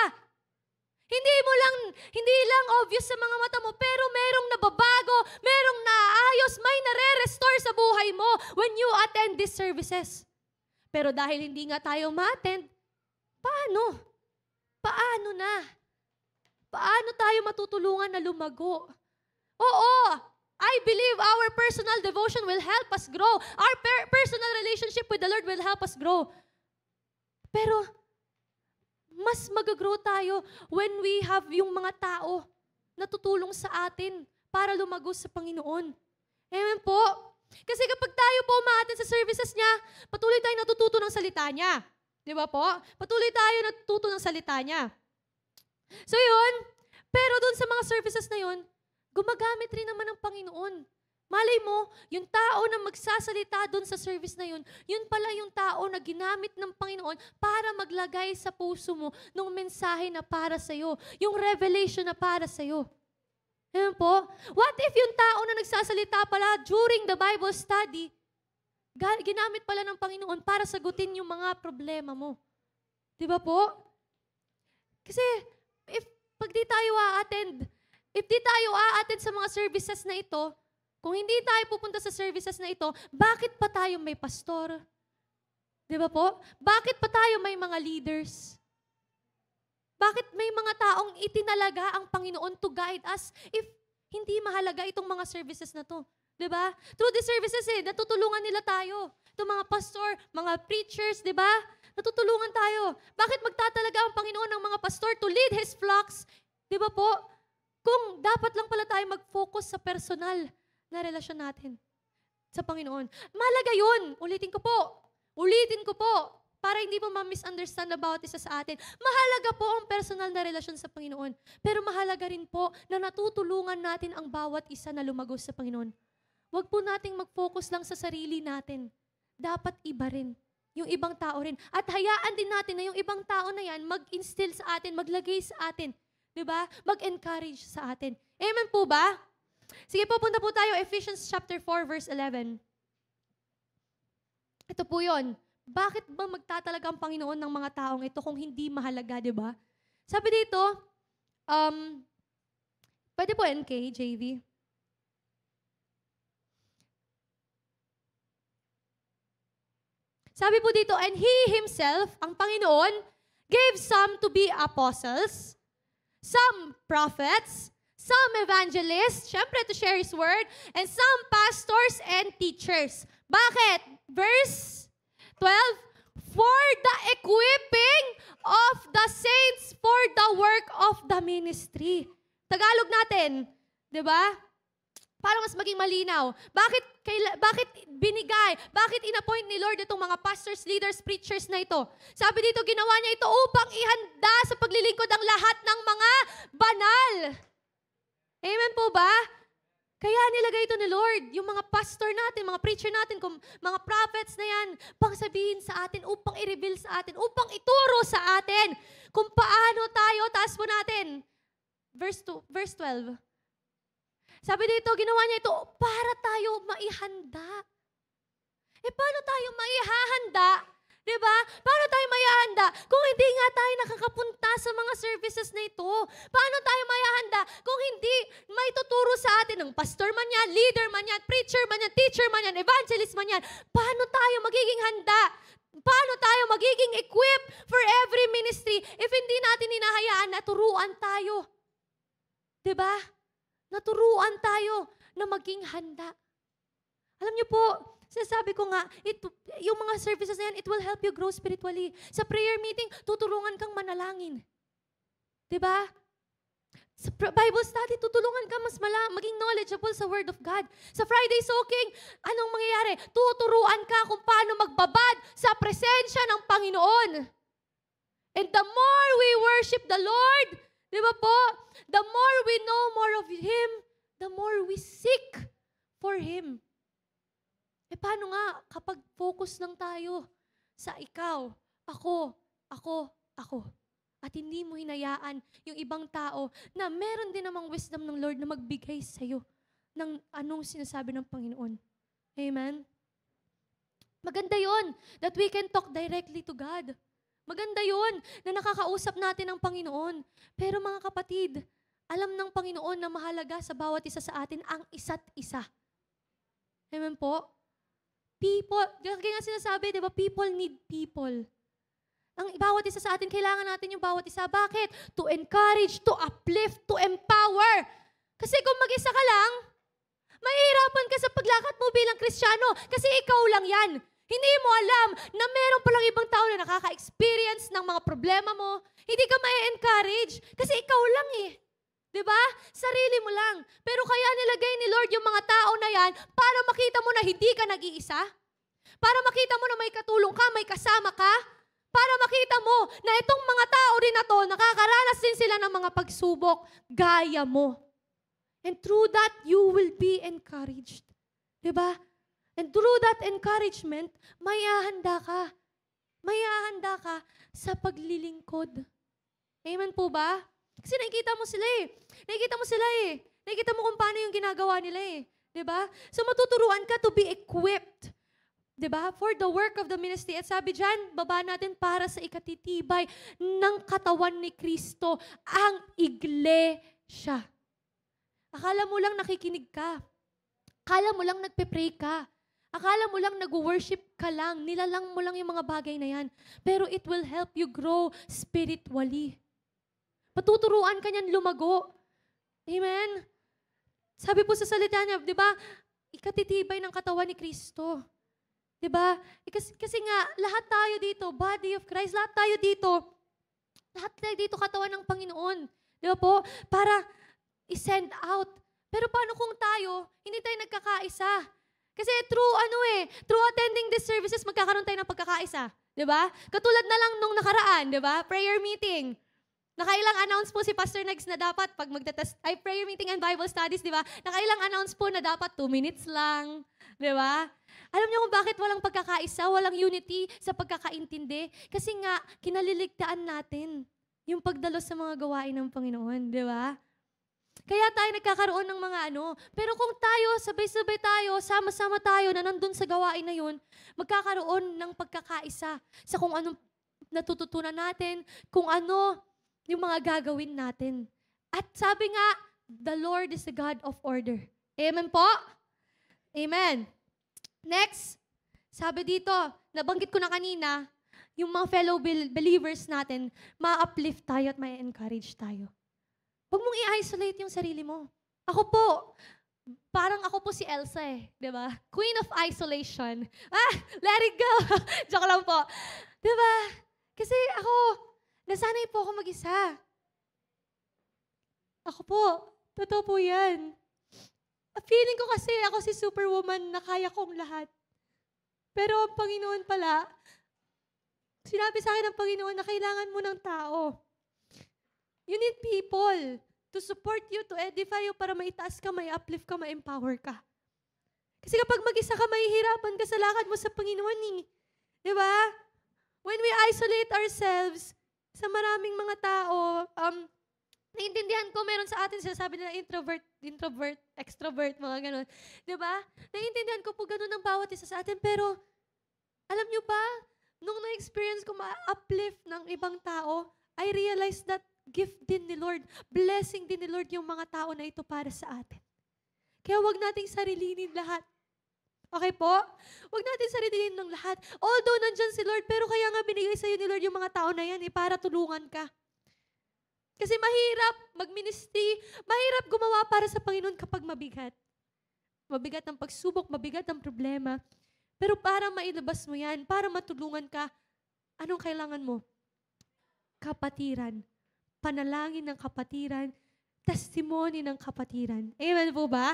Speaker 1: Hindi lang obvious sa mga mata mo, pero merong nababago, merong naayos, may nare-restore sa buhay mo when you attend these services. Pero dahil hindi nga tayo ma-attend, paano? Paano na? Paano tayo matutulungan na lumago? Oo, I believe our personal devotion will help us grow. Our personal relationship with the Lord will help us grow. Pero, mas mag-grow tayo when we have yung mga tao na tutulong sa atin para lumago sa Panginoon. Amen po? Kasi kapag tayo po umaattend sa services niya, patuloy tayo natututo ng salita niya. Di ba po? Patuloy tayo natututo ng salita niya. So yun, pero dun sa mga services na yun, gumagamit rin naman ng Panginoon. Malay mo, yung tao na magsasalita doon sa service na yun, yun pala yung tao na ginamit ng Panginoon para maglagay sa puso mo ng mensahe na para sa'yo, yung revelation na para sa'yo. Ayan po? What if yung tao na nagsasalita pala during the Bible study, ginamit pala ng Panginoon para sagutin yung mga problema mo. Di ba po? Kasi, pag di tayo if di tayo a-attend sa mga services na ito, kung hindi tayo pupunta sa services na ito, bakit pa tayo may pastor? Di ba po? Bakit pa tayo may mga leaders? Bakit may mga taong itinalaga ang Panginoon to guide us if hindi mahalaga itong mga services na to? Di ba? Through the services natutulungan nila tayo. Itong mga pastor, mga preachers, di ba? Natutulungan tayo. Bakit magtatalaga ang Panginoon ng mga pastor to lead His flocks? Di ba po? Kung dapat lang pala tayo mag-focus sa personal na relasyon natin sa Panginoon. Mahalaga yun. Ulitin ko po. Para hindi po ma-misunderstand about isa sa atin. Mahalaga po ang personal na relasyon sa Panginoon. Pero mahalaga rin po na natutulungan natin ang bawat isa na lumagos sa Panginoon. Huwag po nating mag-focus lang sa sarili natin. Dapat iba rin. Yung ibang tao rin. At hayaan din natin na yung ibang tao na yan mag-instill sa atin, maglagay sa atin. Diba? Mag-encourage sa atin. Amen po ba? Sige po, punta po tayo. Ephesians chapter 4 verse 11. Ito po yun. Bakit ba magtatalaga ang Panginoon ng mga taong ito kung hindi mahalaga, di ba? Sabi dito, pwede po NK, JV. Sabi po dito, and He Himself, ang Panginoon, gave some to be apostles, some prophets, some evangelists, syempre to share His word, and some pastors and teachers. Bakit? Verse 12, for the equipping of the saints for the work of the ministry. Tagalog natin, di ba? Para mas maging malinaw. Bakit binigay? Bakit inappoint ni Lord itong mga pastors, leaders, preachers na ito? Sabi dito, ginawa niya ito upang ihanda sa paglilingkod ang lahat ng mga banal. Amen po ba? Kaya nilagay ito ni Lord, yung mga pastor natin, mga preacher natin, mga prophets na yan, pang sabihin sa atin, upang i-reveal sa atin, upang ituro sa atin kung paano tayo, taas po natin. Verse 12. Sabi dito, ginawa niya ito para tayo maihanda. Paano tayo maihahanda? Diba? Paano tayo maihahanda kung hindi nga tayo nakakapunta sa mga services na ito? Paano tayo maihahanda kung hindi may tuturo sa atin ng pastor man yan, leader man yan, preacher man yan, teacher man yan, evangelist man yan? Paano tayo magiging handa? Paano tayo magiging equipped for every ministry if hindi natin hinahayaan na turuan tayo? Diba? Naturuan tayo na maging handa. Alam niyo po, sinasabi ko nga, yung mga services na yan, it will help you grow spiritually. Sa prayer meeting, tutulungan kang manalangin. Diba? Sa Bible study, tutulungan ka mas maging knowledgeable sa Word of God. Sa Friday soaking, anong mangyayari? Tuturuan ka kung paano magbabad sa presensya ng Panginoon. And the more we worship the Lord, di ba po? The more we know more of Him, the more we seek for Him. Paano nga kapag focus lang tayo sa ikaw, ako, at hindi mo hinayaan yung ibang tao na meron din namang wisdom ng Lord na magbigay sa'yo ng anong sinasabi ng Panginoon. Amen? Maganda yon that we can talk directly to God. Maganda yon na nakakausap natin ang Panginoon. Pero mga kapatid, alam ng Panginoon na mahalaga sa bawat isa sa atin ang isa't isa. Amen po? People, kaya nga sinasabi, di ba, people need people. Ang bawat isa sa atin, kailangan natin yung bawat isa. Bakit? To encourage, to uplift, to empower. Kasi kung mag-isa ka lang, mahihirapan ka sa paglakad mo bilang Kristiyano kasi ikaw lang yan. Hindi mo alam na meron palang ibang tao na nakaka-experience ng mga problema mo. Hindi ka ma-encourage kasi ikaw lang eh. Diba? Sarili mo lang. Pero kaya nilagay ni Lord yung mga tao na yan para makita mo na hindi ka nag-iisa. Para makita mo na may katulong ka, may kasama ka. Para makita mo na itong mga tao rin na to, nakakaranas din sila ng mga pagsubok, gaya mo. And through that, you will be encouraged. Diba? And through that encouragement, mayahanda ka. Mayahanda ka sa paglilingkod. Amen po ba? Kasi nakikita mo sila eh. Nakikita mo kung paano yung ginagawa nila eh. Diba? So matuturuan ka to be equipped 'Diba? For the work of the ministry. At sabi dyan, baba natin para sa ikatitibay ng katawan ni Kristo, ang iglesia. Akala mo lang nakikinig ka. Akala mo lang nagpe-pray ka. Akala mo lang nag-worship ka lang. Nilalang mo lang yung mga bagay na yan. Pero it will help you grow spiritually. Patuturuan ka niyan lumago. Amen? Sabi po sa salita niya, di ba, ikatitibay ng katawan ni Kristo. Di ba? Kasi nga, lahat tayo dito, body of Christ, lahat tayo dito katawan ng Panginoon. Di ba po? Para i-send out. Pero paano kung tayo, hindi tayo nagkakaisa? Kasi through attending these services, magkakaroon tayo ng pagkakaisa. Di ba? Katulad na lang nung nakaraan, di ba? Prayer meeting. Nakailang announce po si Pastor Negs na dapat pag prayer meeting and Bible studies, di ba? Nakailang announce po na dapat 2 minutes lang. Di ba? Alam niyo kung bakit walang pagkakaisa, walang unity sa pagkakaintindi? Kasi nga, kinaliligtaan natin yung pagdalo sa mga gawain ng Panginoon. Di ba? Kaya tayo nagkakaroon ng mga Pero kung tayo, sabay-sabay tayo, sama-sama tayo na nandun sa gawain na yun, magkakaroon ng pagkakaisa sa kung anong natututunan natin, kung ano yung mga gagawin natin. At sabi nga, the Lord is the God of order. Amen po? Amen. Next, sabi dito, nabanggit ko na kanina, yung mga fellow believers natin, ma-uplift tayo at ma-encourage tayo. Huwag mong i-isolate yung sarili mo. Parang ako po si Elsa di ba? Queen of isolation. Let it go. Joke lang po. Di ba? Kasi nasanay po ako mag-isa. Ako po, totoo po yan. Feeling ko kasi ako si superwoman na kaya kong lahat. Pero ang Panginoon pala, sinabi sa akin ng Panginoon na kailangan mo ng tao. You need people to support you, to edify you, para maitaas ka, may-uplift ka, ma-empower ka. Kasi kapag mag-isa ka, mahihirapan ka sa lakad mo sa Panginoon Di ba? When we isolate ourselves sa maraming mga tao, naiintindihan ko, meron sa atin sinasabi nila introvert, extrovert, mga ganun. Di ba? Naiintindihan ko po ganun ang bawat isa sa atin, pero alam nyo ba, nung na-experience ko ma-uplift ng ibang tao, I realized that gift din ni Lord, blessing din ni Lord yung mga tao na ito para sa atin. Kaya wag nating sarilinin lahat. Okay po? Wag natin sarilinin ng lahat. Although nandyan si Lord, pero kaya nga binigay sa'yo ni Lord yung mga tao na yan para tulungan ka. Kasi mahirap mag-ministry, mahirap gumawa para sa Panginoon kapag mabigat. Mabigat ang pagsubok, mabigat ang problema. Pero para mailabas mo yan, para matulungan ka, anong kailangan mo? Kapatiran. Panalangin ng kapatiran, testimony ng kapatiran. Amen po ba?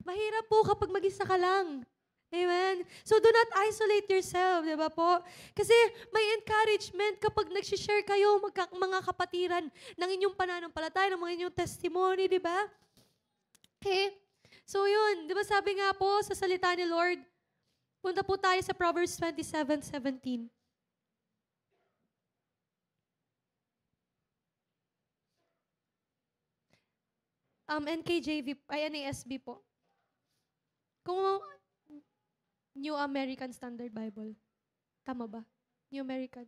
Speaker 1: Mahirap po kapag mag-isa ka lang. Amen? So do not isolate yourself, di ba po? Kasi may encouragement kapag nag-share kayo mga kapatiran ng inyong pananampalataya, ng mga inyong testimony, di ba? Okay? So yun, di ba sabi nga po sa salita ni Lord, punta po tayo sa Proverbs 27:17. NKJV, NASB po. Kung New American Standard Bible. Tama ba? New American.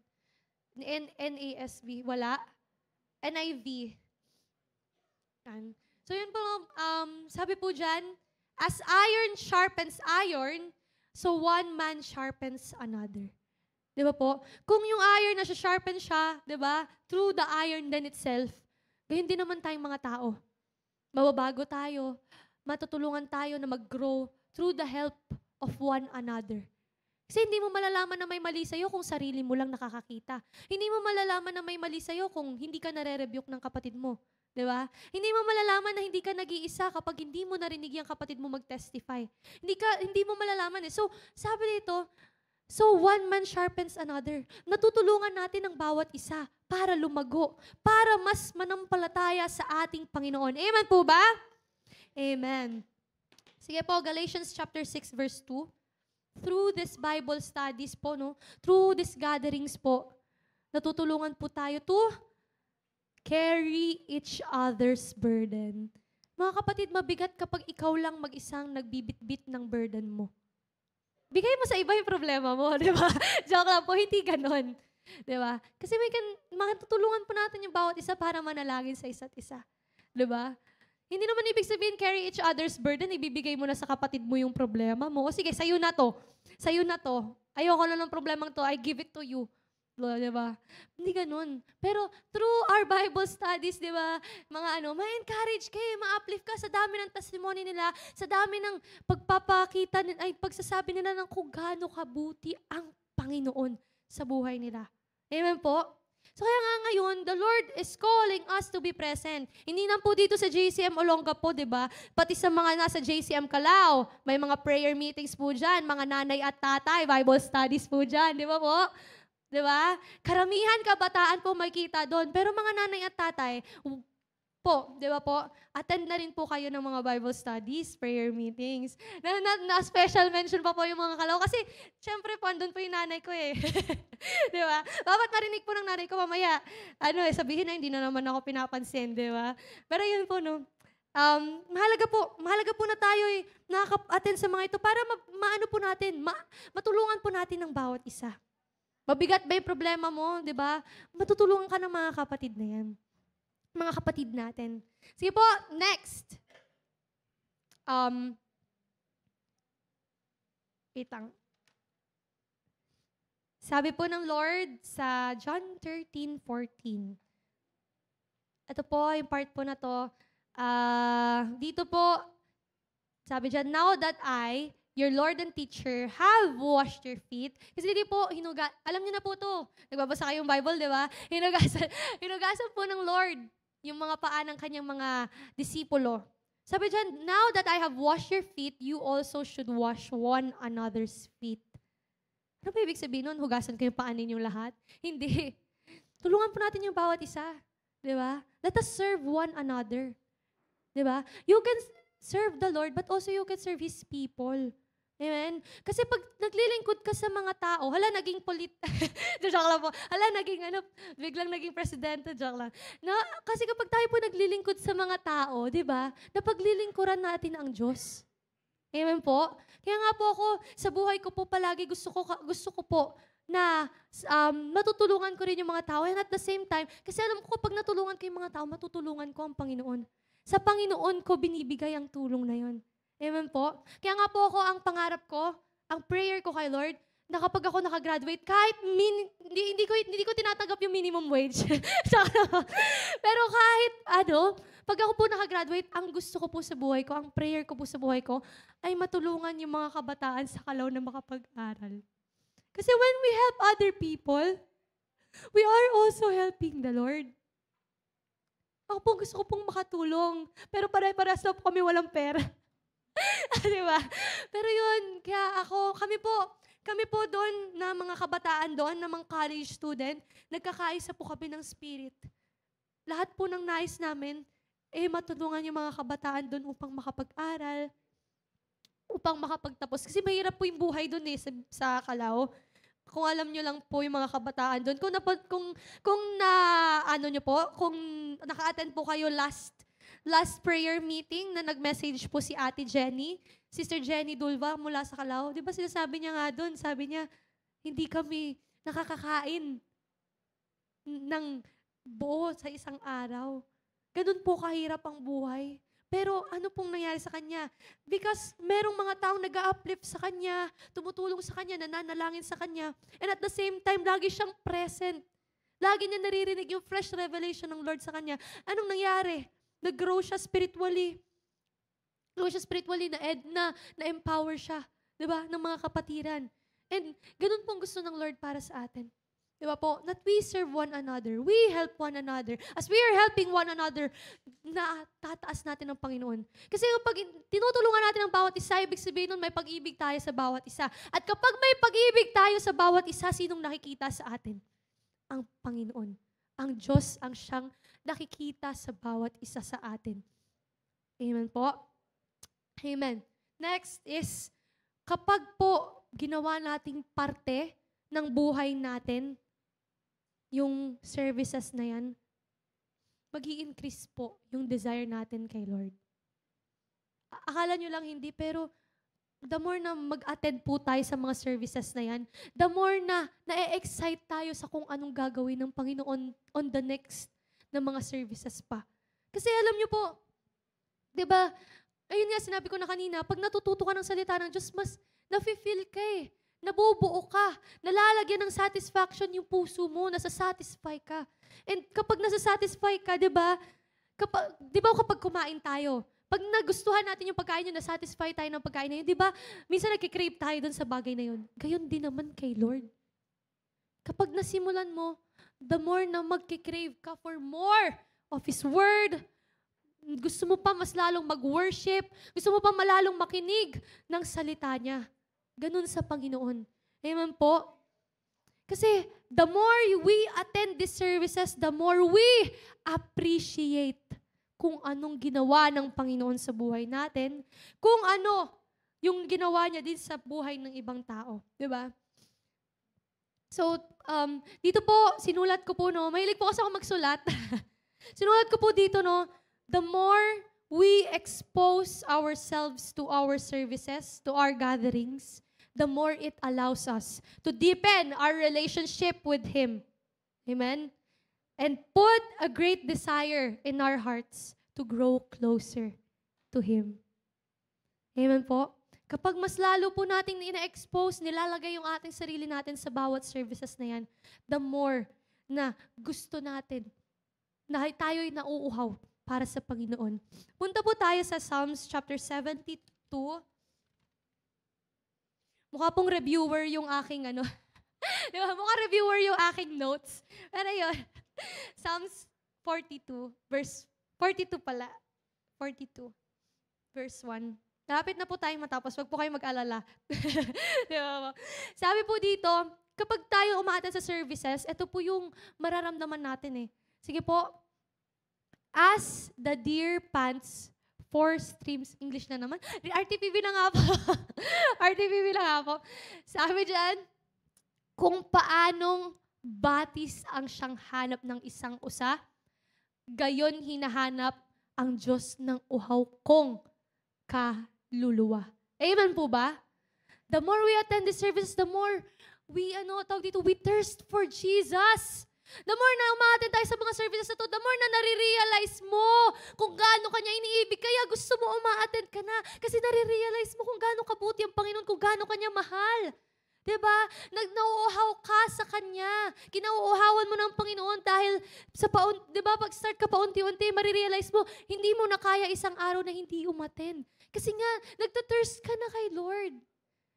Speaker 1: NASB, wala. NIV. Yan. So yun po, sabi po dyan, as iron sharpens iron, so one man sharpens another. Di ba po? Kung yung iron na sharpen siya, di ba, through the iron then itself, gayon din naman tayong mga tao. Mababago tayo, matutulungan tayo na mag-grow through the help of one another. Kasi hindi mo malalaman na may mali sa'yo kung sarili mo lang nakakakita. Hindi mo malalaman na may mali sa'yo kung hindi ka nare-rebuke ng kapatid mo. Di ba? Hindi mo malalaman na hindi ka nag-iisa kapag hindi mo narinig yung kapatid mo mag-testify. Hindi mo malalaman So, sabi dito, so one man sharpens another. Natutulungan natin ang bawat isa para lumago, para mas manampalataya sa ating Panginoon. Amen po ba? Amen. Sige po, Galatians chapter 6 verse 2. Through this Bible studies po, through these gatherings po, natutulungan po tayo to carry each other's burden. Mga kapatid, mabigat kapag ikaw lang mag-isang nagbibitbit ng burden mo. bigay mo sa iba yung problema mo, di ba? Joke lang po, hindi ganon. Di ba? Kasi makatutulungan po natin yung bawat isa para manalangin sa isa't isa. Di ba? Hindi naman ibig sabihin, carry each other's burden, ibibigay mo na sa kapatid mo yung problema mo. O sige, sa'yo na to. Sa'yo na to. Ayoko na ng problemang to, I give it to you. Di ba? Hindi ganun. Pero through our Bible studies, di ba, ma-encourage kayo, ma-uplift ka sa dami ng testimony nila, sa dami ng pagsasabi nila ng kung gaano kabuti ang Panginoon sa buhay nila. Amen po? So kaya nga ngayon, the Lord is calling us to be present. Hindi lang po dito sa JCM Olonga po, di ba? Pati sa mga nasa JCM Calao, may mga prayer meetings po dyan, mga nanay at tatay, Bible studies po dyan, di ba po? Di ba? Karamihan kabataan po makikita doon. Pero mga nanay at tatay, po, di ba po? Attend na rin po kayo ng mga Bible studies, prayer meetings. Na special mention pa po yung mga Calao. Kasi, syempre po, andun po yung nanay ko eh. Di ba? Dapat marinig po ng nanay ko mamaya. Sabihin na hindi na naman ako pinapansin, di ba? Pero yun po, no? Mahalaga po na tayo nakaka-attend sa mga ito para matulungan po natin ng bawat isa. Mabigat ba yung problema mo, di ba? Matutulungan ka ng mga kapatid na yan. Mga kapatid natin. Sige po, next. Wait lang. Sabi po ng Lord sa John 13:14. Ito po, yung part po na to. Dito po, sabi dyan, now that I, your Lord and teacher, have washed your feet. Kasi hindi po, alam niyo na po to. Nagbabasa kayong Bible, di ba? Hinugasan po ng Lord yung mga paa ng kanyang mga disipulo. Sabi dyan, now that I have washed your feet, you also should wash one another's feet. Ano ba ibig sabihin nun? Hugasan ko yung paa ninyong lahat? Hindi. Tulungan po natin yung bawat isa. Di ba? Let us serve one another. Di ba? You can serve the Lord, but also you can serve His people. Amen? Kasi pag naglilingkod ka sa mga tao, naging joke lang po. Biglang naging presidente, joke lang. Kasi kapag tayo po naglilingkod sa mga tao, di ba, napaglilingkuran natin ang Diyos. Amen po? Kaya nga po ako, sa buhay ko po palagi, gusto ko po na matutulungan ko rin yung mga tao. And at the same time, kasi alam ko, pag natulungan ko yung mga tao, matutulungan ko ang Panginoon. Sa Panginoon ko binibigay ang tulong na yon. Amen po? Kaya nga po ako, ang pangarap ko, ang prayer ko kay Lord, na kapag ako nakagraduate, kahit hindi ko tinatanggap yung minimum wage. Pero kahit pag ako po nakagraduate, ang gusto ko po sa buhay ko, ang prayer ko po sa buhay ko, ay matulungan yung mga kabataan sa Calao na makapag-aral. Kasi when we help other people, we are also helping the Lord. Ako po gusto ko pong makatulong, pero pare-parehas na po kami walang pera. Diba? Pero yun, kaya kami po doon na mga kabataan doon, na mga college student, nagkakaisa po kami ng spirit. Lahat po ng nais namin, matulungan yung mga kabataan doon upang makapag-aral, upang makapagtapos. Kasi mahirap po yung buhay doon sa Calao. Kung alam nyo lang po yung mga kabataan doon, kung naka-attend po kayo last prayer meeting na nag-message po si Ate Jenny, Sister Jenny Dulva mula sa Calao. Di ba sinasabi niya nga doon, sabi niya, hindi kami nakakakain ng buo sa isang araw. Ganun po kahirap ang buhay. Pero ano pong nangyari sa kanya? Because merong mga taong nag-uplift sa kanya, tumutulong sa kanya, nananalangin sa kanya, and at the same time, lagi siyang present. Lagi niya naririnig yung fresh revelation ng Lord sa kanya. Anong nangyari? Nag-grow siya spiritually. Na-empower siya, di ba, ng mga kapatiran. And ganun pong gusto ng Lord para sa atin. Di ba po? That we serve one another. We help one another. As we are helping one another, tataas natin ang Panginoon. Kasi kapag tinutulungan natin ang bawat isa, ibig sabihin nun may pag-ibig tayo sa bawat isa. At kapag may pag-ibig tayo sa bawat isa, sinong nakikita sa atin? Ang Panginoon. Ang Diyos ang siyang nakikita sa bawat isa sa atin. Amen po? Amen. Next is, kapag po ginawa nating parte ng buhay natin, yung services na yan, mag-i-increase po yung desire natin kay Lord. Akala nyo lang hindi, pero the more na mag-attend po tayo sa mga services na yan, the more na na-excite tayo sa kung anong gagawin ng Panginoon on the next na mga services pa. Kasi alam niyo po, di ba, ayun nga sinabi ko na kanina, pag natututo ka ng salita ng Diyos, mas nafe-feel ka eh. Nabubuo ka. Nalalagyan ng satisfaction yung puso mo. Nasa-satisfy ka. And kapag nasa-satisfy ka, di ba kapag kumain tayo, pag nagustuhan natin yung pagkain yun, na-satisfy tayo ng pagkain na yun, di ba, minsan nagkikrave tayo dun sa bagay na yun. Gayon din naman kay Lord. Kapag nasimulan mo, the more na magkikrave ka for more of His Word, gusto mo pa mas lalong mag-worship, gusto mo pa malalong makinig ng salita niya. Ganun sa Panginoon. Amen po? Kasi the more we attend these services, the more we appreciate kung anong ginawa ng Panginoon sa buhay natin, kung ano yung ginawa niya din sa buhay ng ibang tao. Diba? So, dito po, sinulat ko po, no, mahilig po kasi ako magsulat. Sinulat ko po dito, no, the more we expose ourselves to our services, to our gatherings, the more it allows us to deepen our relationship with Him. Amen? And put a great desire in our hearts to grow closer to Him. Amen po? Kapag mas lalo po natin ina-expose, nilalagay yung ating sarili natin sa bawat services na yan, the more na gusto natin na tayo'y nauuhaw para sa Panginoon. Punta po tayo sa Psalms chapter 72. Mukha pong reviewer yung aking di ba? Mukha reviewer yung aking notes. Pero yun, Psalms 42, verse 42 pala. 42, verse 1. Lapit na po tayong matapos. Wag po kayong mag-alala. Di ba? Sabi po dito, kapag tayo umaattend sa services, ito po yung mararamdaman natin eh. Sige po. As the deer pants for streams. English na naman. RTPB na nga po. RTPB na nga po. Sabi dyan, kung paanong batis ang siyang hanap ng isang usa, gayon hinahanap ang Diyos ng uhaw kong kaluluwa. Amen po ba? The more we attend the service, the more we, we thirst for Jesus. The more na umaattend tayo sa mga services na to, the more na nare-realize mo kung gaano kanya iniibig. Kaya gusto mo umaattend ka na. Kasi nare-realize mo kung gaano kabuti ang Panginoon, kung gaano kanya mahal. Diba? Nauuhaw ka sa Kanya. Kinauuhawan mo ng Panginoon dahil diba, pag start ka paunti-unti, marirealize mo, hindi mo na kaya isang araw na hindi umattend. Kasi nga, nagtathirst ka na kay Lord.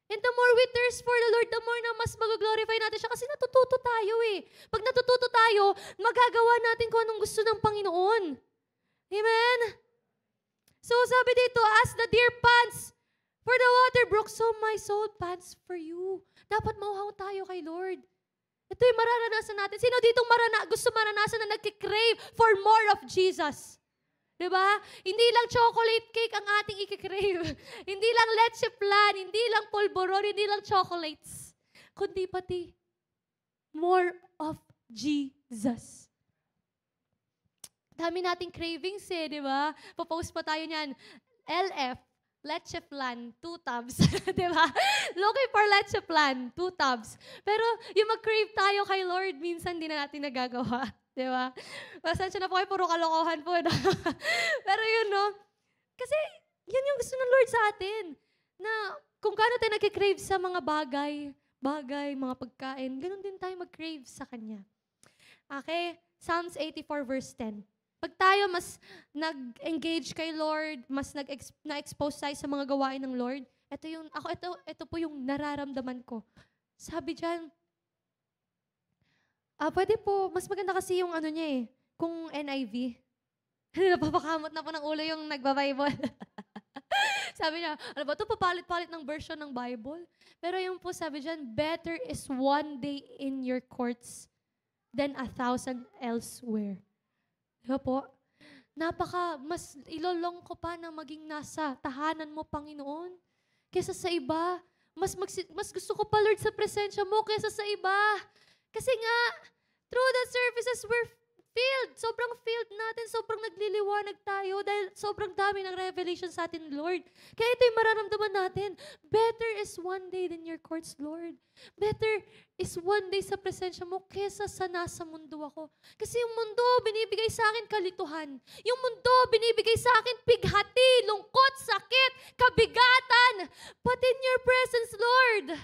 Speaker 1: And the more we thirst for the Lord, the more na mas mag-glorify natin siya kasi natututo tayo eh. Pag natututo tayo, magagawa natin kung anong gusto ng Panginoon. Amen? So sabi dito, as the deer pants for the water brook, so my soul pants for you. Dapat mauhaw tayo kay Lord. Ito yung mararanasan natin. Sino ditong gusto maranasan na nagkikrave for more of Jesus? Diba? Hindi lang chocolate cake ang ating ikikrave. Hindi lang leche flan, hindi lang polvoron, hindi lang chocolates. Kundi pati more of Jesus. Dami nating cravings eh, di ba? Papost pa tayo niyan. LF, leche flan, 2 tubs. Di ba? Looking for leche flan, 2 tubs. Pero yung mag-crave tayo kay Lord, minsan di na natin nagagawa. Di ba? Pasensya na po kayo, puro kalokohan po. No? Pero yun, no? Kasi yun yung gusto ng Lord sa atin. Na kung gaano tayo nag-crave sa mga bagay, mga pagkain, ganun din tayo mag-crave sa Kanya. Okay? Psalms 84 verse 10. Pag tayo mas nag-engage kay Lord, mas na-expose tayo sa mga gawain ng Lord, ito po yung nararamdaman ko. Sabi dyan, pwede po, mas maganda kasi yung niya eh, kung NIV. Napapakamot na po ng ulo yung nagba-Bible. Sabi niya, ito papalit-palit ng version ng Bible. Pero yung po sabi dyan, better is one day in your courts than 1,000 elsewhere. Diba po? Mas ilolong ko pa na maging nasa tahanan mo, Panginoon. Kesa sa iba. Mas gusto ko pa, Lord, sa presensya mo kesa sa iba. Kasi nga, through the services, we're Sobrang filled natin. Sobrang nagliliwanag tayo dahil sobrang dami ng revelation sa atin, Lord. Kaya ito yung mararamdaman natin. Better is one day than your courts, Lord. Better is one day sa presensya mo kesa sa nasa mundo ako. Kasi yung mundo, binibigay sa akin kalituhan. Yung mundo, binibigay sa akin pighati, lungkot, sakit, kabigatan. But in your presence, Lord,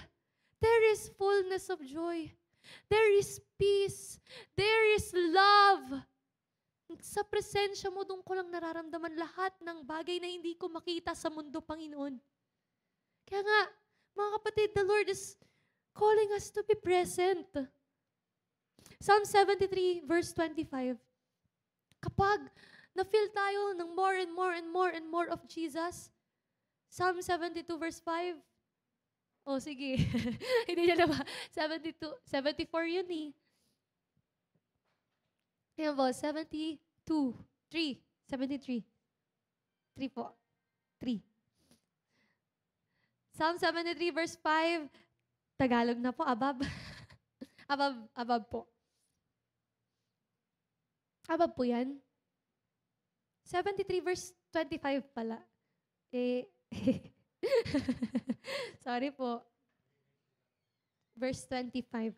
Speaker 1: there is fullness of joy. There is peace. There is love. Sa presensya mo, doon ko lang nararamdaman lahat ng bagay na hindi ko makita sa mundo, Panginoon. Kaya nga, mga kapatid, the Lord is calling us to be present. Psalm 73, verse 25. Kapag na-feel tayo ng more and more and more and more of Jesus, Psalm 72, verse 5, oh, sige. Hindi niya na ba? 74 yun eh. Ayan po, 73. 3 po. 3. Psalm 73 verse 5. Tagalog na po, above. above po. Above po yan. 73 verse 25 pala. Sorry po. Verse 25.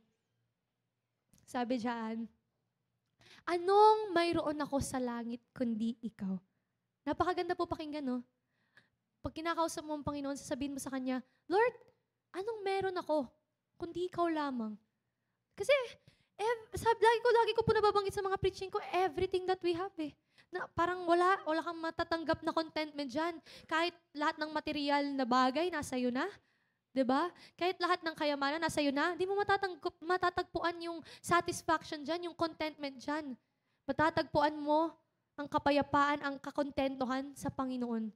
Speaker 1: Sabi diyan, anong mayroon ako sa langit kundi ikaw? Napakaganda po pakinggan, no? Pag kinakausap mo ang Panginoon, sasabihin mo sa Kanya, Lord, anong meron ako kundi ikaw lamang? Kasi, lagi ko po nababanggit sa mga preaching ko, everything that we have eh. Na parang wala kang matatanggap na contentment dyan. Kahit lahat ng material na bagay, nasa iyo na. 'Di ba? Kahit lahat ng kayamanan, nasa iyo na. Hindi mo matatagpuan yung satisfaction dyan, yung contentment dyan. Matatagpuan mo ang kapayapaan, ang kakontentuhan sa Panginoon.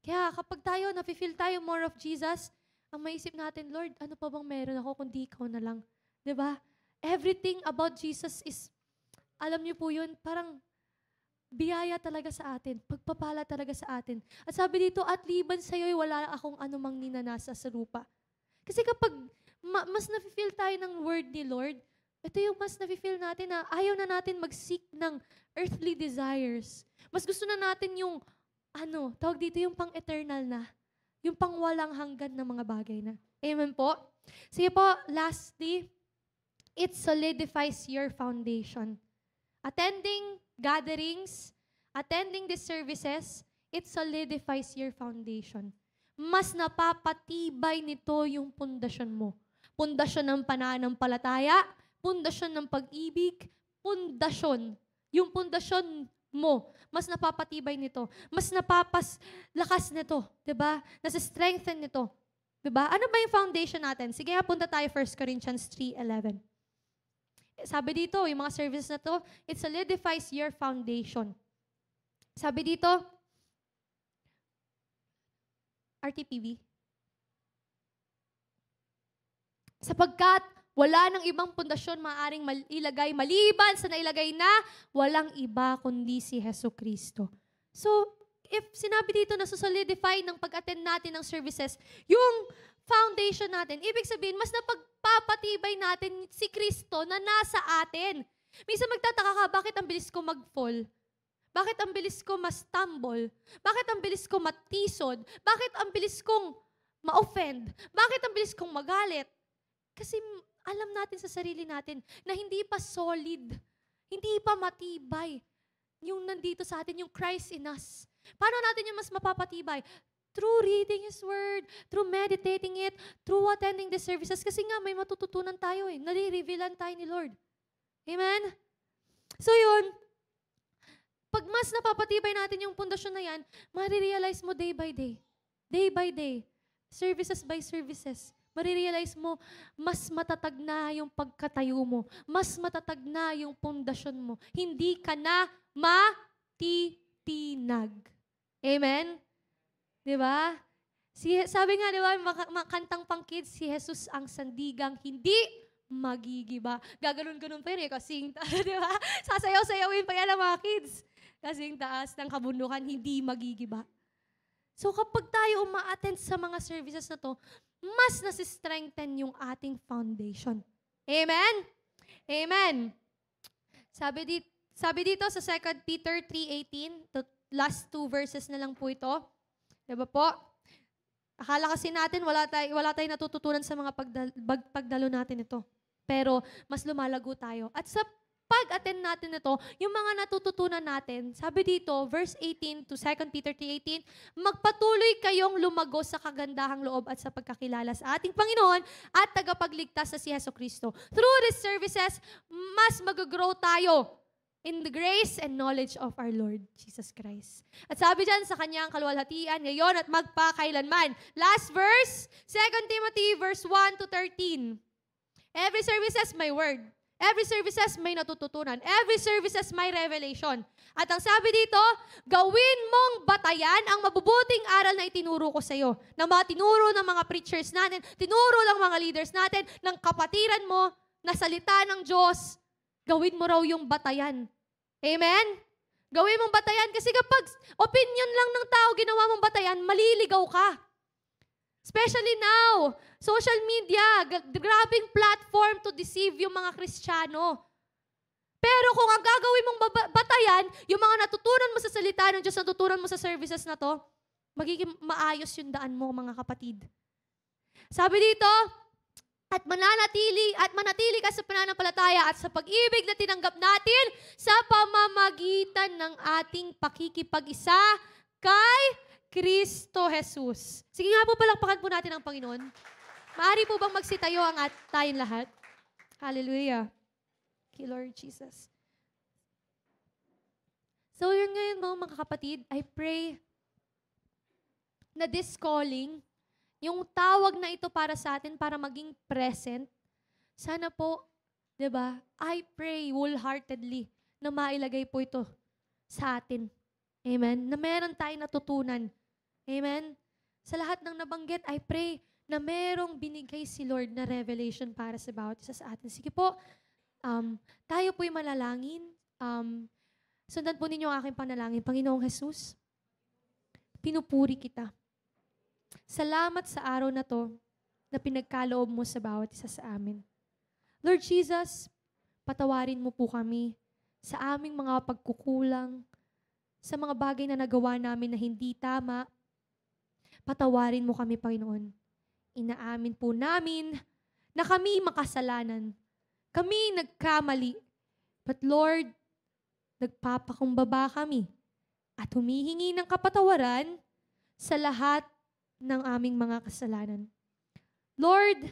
Speaker 1: Kaya kapag tayo, nafe-feel tayo more of Jesus, ang maisip natin, Lord, ano pa bang meron ako kundi ikaw na lang? 'Di ba? Everything about Jesus is, alam niyo po yun, parang biyaya talaga sa atin, pagpapala talaga sa atin. At sabi dito, at liban sa iyo'y wala akong anumang ninanasa sa lupa. Kasi kapag mas nafe-feel tayo ng word ni Lord, ito yung mas nafe-feel natin na ayaw na natin mag-seek ng earthly desires. Mas gusto na natin yung, tawag dito yung pang-eternal na, yung pang-walang hanggan na mga bagay na. Amen po? Sige po, lastly, it solidifies your foundation. Attending gatherings, attending these services, it solidifies your foundation. Mas napapatibay nito yung pundasyon mo. Pundasyon ng pananampalataya, pundasyon ng pag-ibig, pundasyon. Yung pundasyon mo, mas napapatibay nito. Mas lakas nito. Diba? Nasa-strengthen nito. Diba? Ano ba yung foundation natin? Sige nga, punta tayo 1 Corinthians 3:11. Sabi dito, yung mga services na to, it solidifies your foundation. Sabi dito, RTPV, sapagkat wala ng ibang pundasyon maaaring ilagay maliban sa nailagay na walang iba kundi si Jesucristo. So, if sinabi dito na solidify ng pag-attend natin ng services, yung foundation natin, ibig sabihin, mas napagpapatibay natin si Kristo na nasa atin. Minsan magtataka ka, bakit ang bilis ko mag-fall? Bakit ang bilis ko ma-stumble? Bakit ang bilis ko matisod? Bakit ang bilis kong ma-offend? Bakit ang bilis kong magalit? Kasi alam natin sa sarili natin na hindi pa solid, hindi pa matibay yung nandito sa atin, yung Christ in us. Paano natin yung mas mapapatibay? Through reading His Word, through meditating it, through attending the services. Kasi nga, may matututunan tayo eh. Nare-revealan tayo ni Lord. Amen? So yun, pag mas napapatibay natin yung pundasyon na yan, marirealize mo day by day. Day by day. Services by services. Marirealize mo, mas matatag na yung pagkatayo mo. Mas matatag na yung pundasyon mo. Hindi ka na matitinag. Amen? Diba? Sabi nga, diba, kantang pang kids, si Jesus ang sandigang hindi magigiba. Gaganon-ganon pa yun eh, kasing taas, diba? Sasayaw-sayawin pa yan ang mga kids. Kasing taas ng kabundukan, hindi magigiba. So kapag tayo uma-attend sa mga services na to, mas nasi-strengthen yung ating foundation. Amen? Amen. Sabi dito sa 2 Peter 3:18, last 2 verses na lang po ito. Diba po? Akala kasi natin wala tayong natututunan sa mga pagdalo natin ito. Pero mas lumalago tayo. At sa pag-attend natin ito, yung mga natututunan natin, sabi dito, verse 18 to 2 Peter 3:18, magpatuloy kayong lumago sa kagandahang loob at sa pagkakilala sa ating Panginoon at tagapagligtas sa si Jesucristo. Through these services, mas mag-grow tayo in the grace and knowledge of our Lord Jesus Christ. At sabi dyan sa kanyang kaluwalhatian ngayon at magpakailanman. Last verse, 2 Timothy verse 1 to 13. Every services may word. Every services may natututunan. Every services may revelation. At ang sabi dito, gawin mong batayan ang mabubuting aral na itinuro ko sa iyo. Na mga tinuro ng mga preachers natin, tinuro ng mga leaders natin, ng kapatiran mo, na salita ng Diyos, gawin mo raw yung batayan. Amen? Gawin mong batayan kasi kapag opinion lang ng tao ginawa mong batayan, maliligaw ka. Especially now, social media, grabing platform to deceive yung mga Kristiyano. Pero kung ang gagawin mong batayan, yung mga natutunan mo sa salita ng Diyos, natutunan mo sa services na to, magiging maayos yung daan mo, mga kapatid. Sabi dito, at manatili ka sa pananampalataya at sa pag-ibig na tinanggap natin sa pamamagitan ng ating pakikipag-isa kay Kristo Jesus. Sige nga po, palakpakan po natin ang Panginoon. Maaari po bang magsitayo ang tayong lahat? Hallelujah. Thank you, Lord Jesus. So yun ngayon mga kapatid, I pray na this calling, yung tawag na ito para sa atin, para maging present, sana po, diba, I pray wholeheartedly na mailagay po ito sa atin. Amen? Na meron tayong natutunan. Amen? Sa lahat ng nabanggit, I pray na merong binigay si Lord na revelation para sa bawat isa sa atin. Sige po, tayo po'y manalangin. Sundan po ninyo ang aking panalangin. Panginoong Jesus, pinupuri kita. Salamat sa araw na to na pinagkaloob mo sa bawat isa sa amin. Lord Jesus, patawarin mo po kami sa aming mga pagkukulang, sa mga bagay na nagawa namin na hindi tama. Patawarin mo kami, Panginoon. Inaamin po namin na kami makasalanan. Kami nagkamali. But Lord, nagpapakumbaba kami at humihingi ng kapatawaran sa lahat ng aming mga kasalanan. Lord,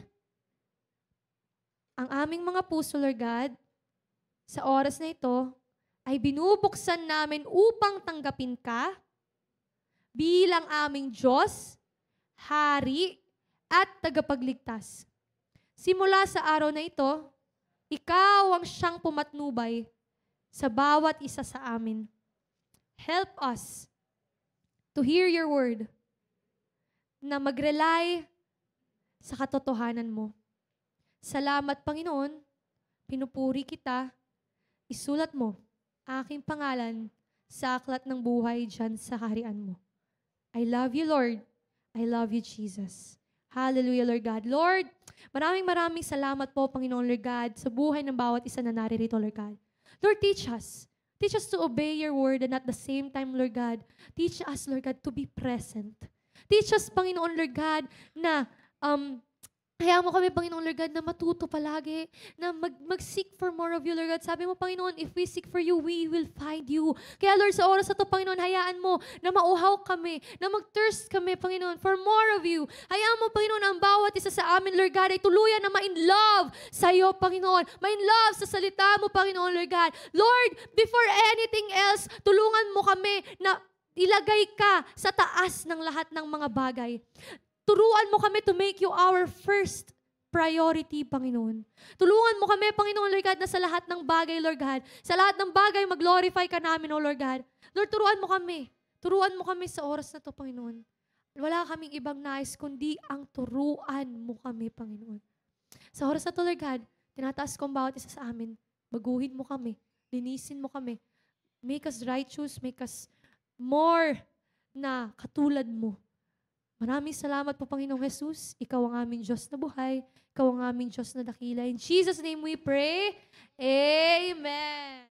Speaker 1: ang aming mga puso, Lord God, sa oras na ito, ay binubuksan namin upang tanggapin ka bilang aming Diyos, Hari, at tagapagligtas. Simula sa araw na ito, ikaw ang siyang pumatnubay sa bawat isa sa amin. Help us to hear your word, na mag-rely sa katotohanan mo. Salamat, Panginoon. Pinupuri kita. Isulat mo aking pangalan sa aklat ng buhay dyan sa kaharian mo. I love you, Lord. I love you, Jesus. Hallelujah, Lord God. Lord, maraming salamat po, Panginoon, Lord God, sa buhay ng bawat isa na naririto, Lord God. Lord, teach us. Teach us to obey your word and at the same time, Lord God, teach us, Lord God, to be present. Teach us, Panginoon, Lord God, na hayaan mo kami, Panginoon, Lord God, na matuto palagi, na mag-seek for more of you, Lord God. Sabi mo, Panginoon, if we seek for you, we will find you. Kaya, Lord, sa oras na ito, Panginoon, hayaan mo na mauhaw kami, na mag-thirst kami, Panginoon, for more of you. Hayaan mo, Panginoon, ang bawat isa sa amin, Lord God, ay tuluyan na ma-in love sa iyo, Panginoon. Ma-in love sa salita mo, Panginoon, Lord God. Lord, before anything else, tulungan mo kami na ilagay ka sa taas ng lahat ng mga bagay. Turuan mo kami to make you our first priority, Panginoon. Tulungan mo kami, Panginoon, Lord God, na sa lahat ng bagay, Lord God, sa lahat ng bagay, mag-glorify ka namin, O Lord God. Lord, turuan mo kami. Turuan mo kami sa oras na to, Panginoon. Wala kaming ibang nais, kundi ang turuan mo kami, Panginoon. Sa oras na to, Lord God, tinataas ko ang bawat isa sa amin. Baguhin mo kami. Linisin mo kami. Make us righteous. Make us more na katulad mo. Maraming salamat po, Panginoong Jesus. Ikaw ang aming Diyos na buhay. Ikaw ang aming Diyos na dakila. In Jesus' name we pray. Amen.